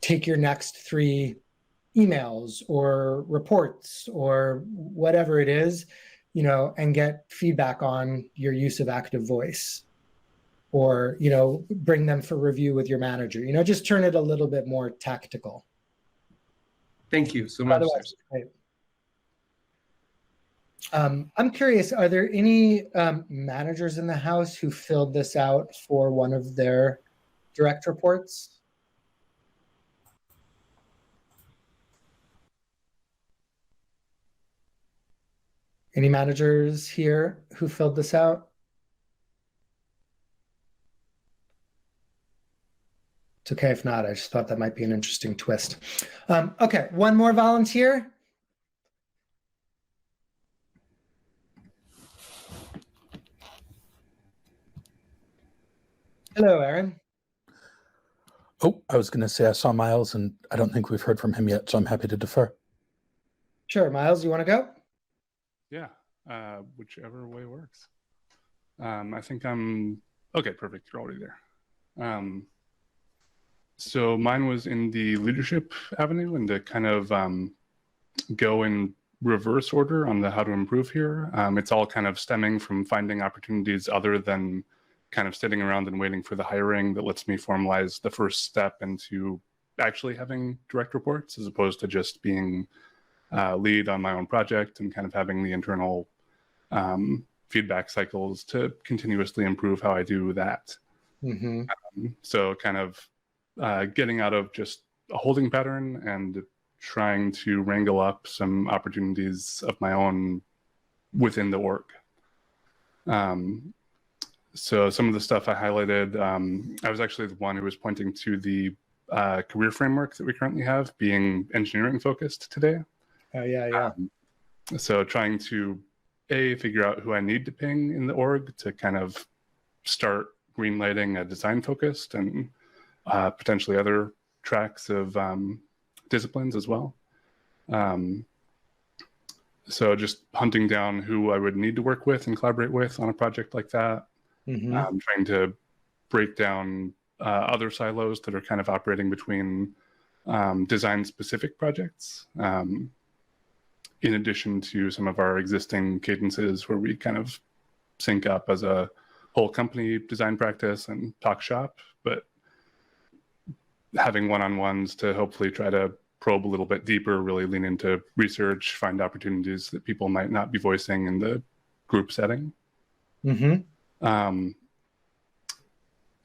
take your next 3 emails or reports or whatever it is, and get feedback on your use of active voice. Or, bring them for review with your manager. Just turn it a little bit more tactical. Thank you so much. I'm curious, are there any managers in the house who filled this out for one of their direct reports? Any managers here who filled this out? It's okay if not. I just thought that might be an interesting twist. Okay, one more volunteer. Hello, Aaron. Oh, I was going to say I saw Miles, and I don't think we've heard from him yet, so I'm happy to defer. Sure, Miles, you want to go? Yeah, whichever way works. I think I'm okay. Perfect. You're already there. So mine was in the leadership avenue, and to kind of go in reverse order on the how to improve here. It's all kind of stemming from finding opportunities other than kind of sitting around and waiting for the hiring that lets me formalize the first step into actually having direct reports, as opposed to just being lead on my own project and kind of having the internal feedback cycles to continuously improve how I do that. Mm-hmm. So kind of getting out of just a holding pattern and trying to wrangle up some opportunities of my own within the org. So some of the stuff I highlighted, I was actually the one who was pointing to the career framework that we currently have being engineering focused today. Oh, yeah. So trying to figure out who I need to ping in the org to kind of start greenlighting a design focused and potentially other tracks of disciplines as well. So just hunting down who I would need to work with and collaborate with on a project like that. Mm-hmm. Trying to break down other silos that are kind of operating between design-specific projects, in addition to some of our existing cadences where we kind of sync up as a whole company design practice and talk shop, but having one-on-ones to hopefully try to probe a little bit deeper, really lean into research, find opportunities that people might not be voicing in the group setting. Mm-hmm.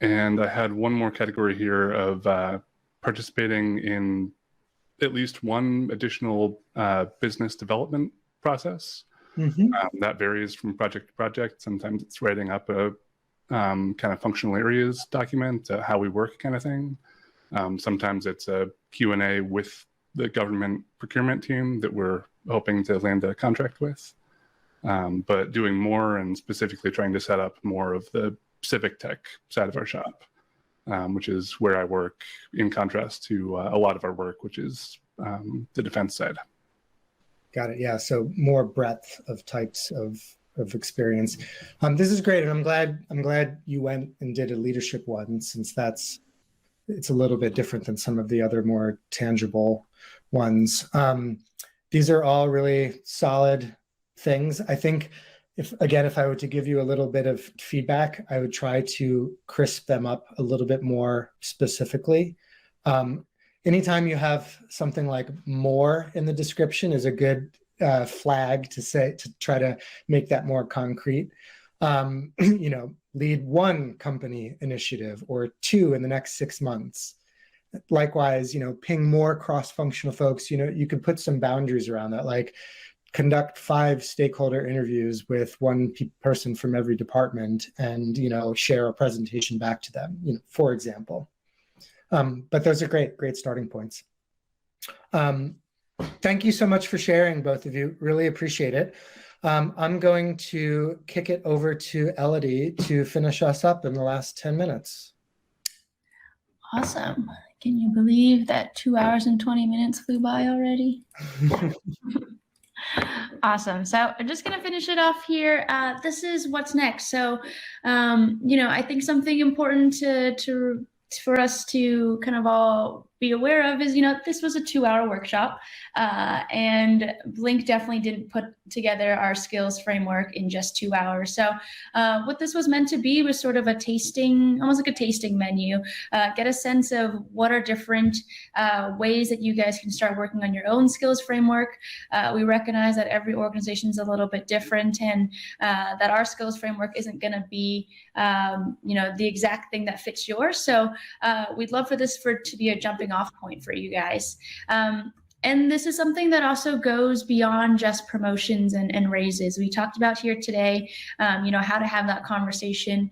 And I had one more category here of participating in at least one additional business development process. Mm-hmm. That varies from project to project. Sometimes it's writing up a kind of functional areas document, how we work kind of thing. Sometimes it's a Q&A with the government procurement team that we're hoping to land a contract with. But doing more and specifically trying to set up more of the civic tech side of our shop, which is where I work, in contrast to a lot of our work, which is the defense side. Got it. Yeah. So more breadth of types of experience. This is great, and I'm glad you went and did a leadership one, since it's a little bit different than some of the other more tangible ones. These are all really solid things. I think if I were to give you a little bit of feedback, I would try to crisp them up a little bit more specifically. Anytime you have something like more in the description is a good flag to try to make that more concrete. Lead one company initiative or two in the next 6 months. Likewise, ping more cross-functional folks. You could put some boundaries around that, like conduct 5 stakeholder interviews with one person from every department and, share a presentation back to them, for example. But those are great starting points. Thank you so much for sharing, both of you. Really appreciate it. I'm going to kick it over to Elodie to finish us up in the last 10 minutes. Awesome. Can you believe that 2 hours and 20 minutes flew by already? Awesome. So I'm just going to finish it off here. This is what's next. So, I think something important for us to kind of all be aware of is, this was a 2-hour workshop, and Blink definitely didn't put together our skills framework in just 2 hours. So what this was meant to be was sort of a tasting, almost like a tasting menu, get a sense of what are different ways that you guys can start working on your own skills framework. We recognize that every organization is a little bit different, and that our skills framework isn't going to be, the exact thing that fits yours. So we'd love for this to be a jumping off point for you guys. And this is something that also goes beyond just promotions and raises. We talked about here today, how to have that conversation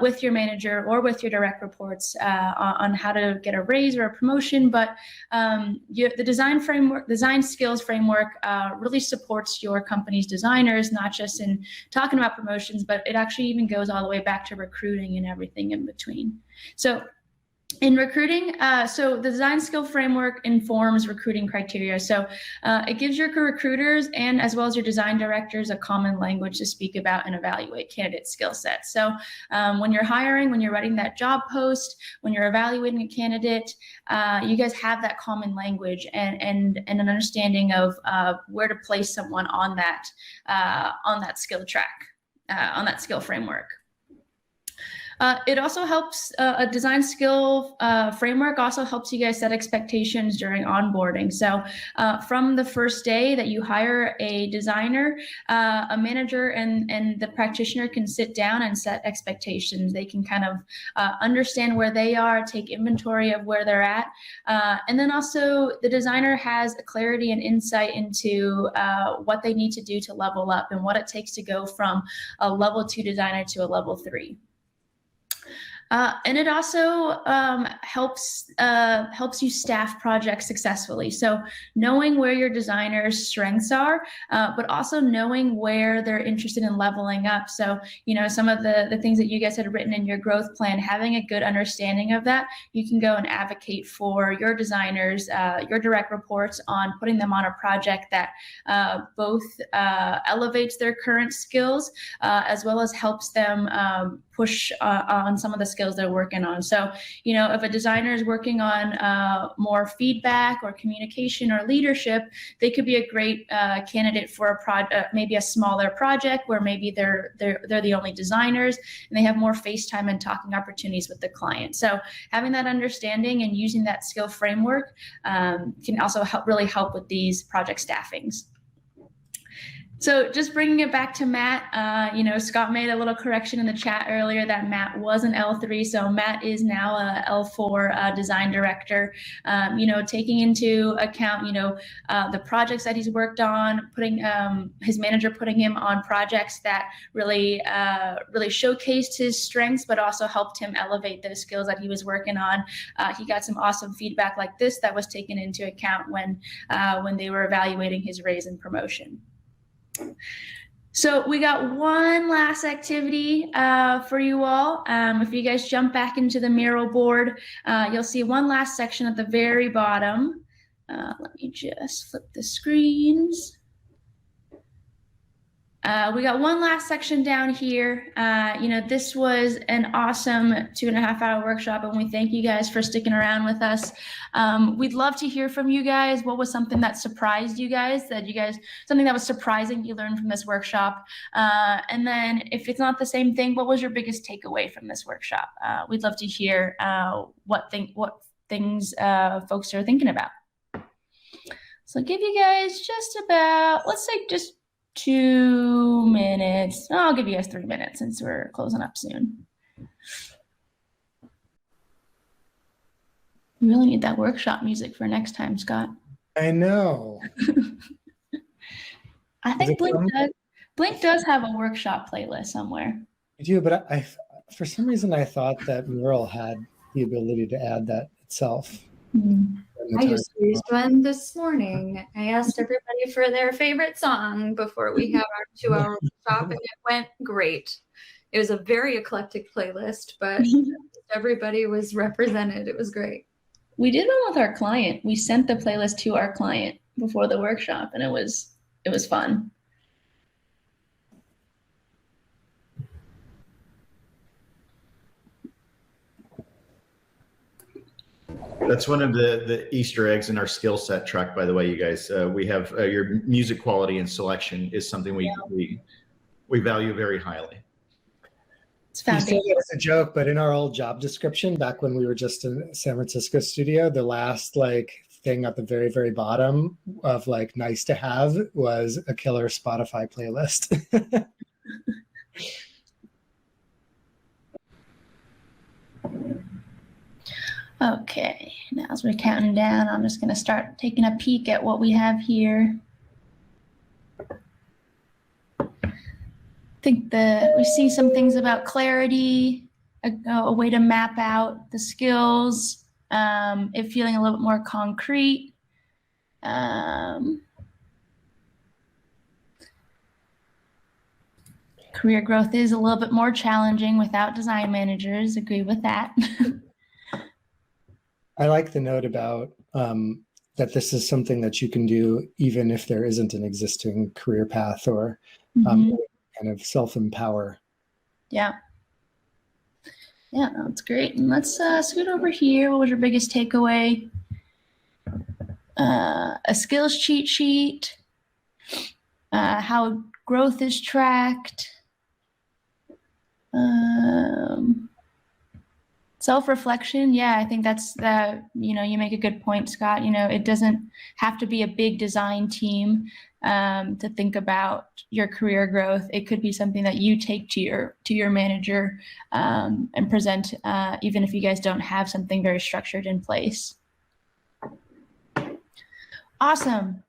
with your manager or with your direct reports on how to get a raise or a promotion. But the design skills framework really supports your company's designers, not just in talking about promotions, but it actually even goes all the way back to recruiting and everything in between. So in recruiting, so the design skill framework informs recruiting criteria. So it gives your recruiters and as well as your design directors a common language to speak about and evaluate candidate skill sets. So when you're hiring, when you're writing that job post, when you're evaluating a candidate, you guys have that common language and an understanding of where to place someone on that skill track, on that skill framework. It also helps, a design skill framework also helps you guys set expectations during onboarding. So from the first day that you hire a designer, a manager and the practitioner can sit down and set expectations. They can kind of understand where they are, take inventory of where they're at. And then also the designer has a clarity and insight into what they need to do to level up and what it takes to go from a level 2 designer to a level 3. And it also helps you staff projects successfully. So knowing where your designer's strengths are, but also knowing where they're interested in leveling up. So, some of the things that you guys had written in your growth plan, having a good understanding of that, you can go and advocate for your designers, your direct reports on putting them on a project that both elevates their current skills, as well as helps them push on some of the skills skills they're working on. So, you know, if a designer is working on more feedback or communication or leadership, they could be a great candidate for a project, maybe a smaller project where maybe they're the only designers and they have more face time and talking opportunities with the client. So having that understanding and using that skill framework can also really help with these project staffings. So just bringing it back to Matt, you know, Scott made a little correction in the chat earlier that Matt was an L3. So Matt is now a L4 design director, you know, taking into account, you know, the projects that he's worked on, putting his manager putting him on projects that really showcased his strengths, but also helped him elevate those skills that he was working on. He got some awesome feedback like this that was taken into account when they were evaluating his raise and promotion. So we got one last activity for you all. If you guys jump back into the Miro board, you'll see one last section at the very bottom. Let me just flip the screens. We got one last section down here. You know, this was an awesome 2.5-hour workshop, and we thank you guys for sticking around with us. We'd love to hear from you guys. What was something that surprised you guys, something that was surprising you learned from this workshop? And then if it's not the same thing, what was your biggest takeaway from this workshop? We'd love to hear what things folks are thinking about. So I'll give you guys just about, let's say just 2 minutes. I'll give you guys 3 minutes since we're closing up soon. We really need that workshop music for next time, Scott. I know. I think Blink does have a workshop playlist somewhere. I do, but I for some reason I thought that Mural had the ability to add that itself. I just used one this morning. I asked everybody for their favorite song before we had our 2-hour workshop, and it went great. It was a very eclectic playlist, but everybody was represented. It was great. We did one with our client. We sent the playlist to our client before the workshop, and it was fun. That's one of the Easter eggs in our skill set track, by the way, you guys. We have your music quality and selection is something we value very highly. It's You said it as a joke, but in our old job description, back when we were just in San Francisco studio, the last thing at the very, very bottom of nice to have was a killer Spotify playlist. Okay, now as we're counting down, I'm just going to start taking a peek at what we have here. I think we see some things about clarity, a way to map out the skills, it feeling a little bit more concrete. Career growth is a little bit more challenging without design managers. Agree with that. I like the note about that this is something that you can do even if there isn't an existing career path or kind of self-empower. Yeah. Yeah, that's great. And let's scoot over here. What was your biggest takeaway? A skills cheat sheet, how growth is tracked, self-reflection. Yeah, I think that's you make a good point, Scott. It doesn't have to be a big design team to think about your career growth. It could be something that you take to your manager and present, even if you guys don't have something very structured in place. Awesome.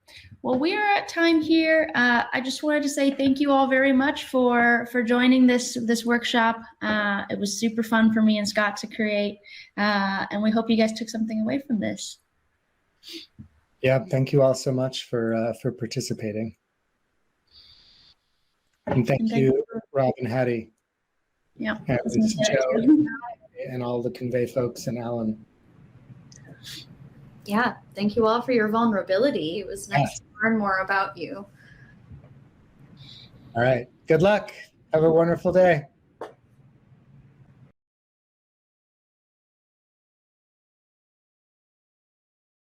Well, we are at time here. I just wanted to say thank you all very much for joining this workshop. It was super fun for me and Scott to create, and we hope you guys took something away from this. Yeah, thank you all so much for participating. And thank you, Rob and Hattie. Yeah. And Joe and all the Convey folks and Alan. Yeah, thank you all for your vulnerability. It was nice to learn more about you. All right. Good luck. Have a wonderful day.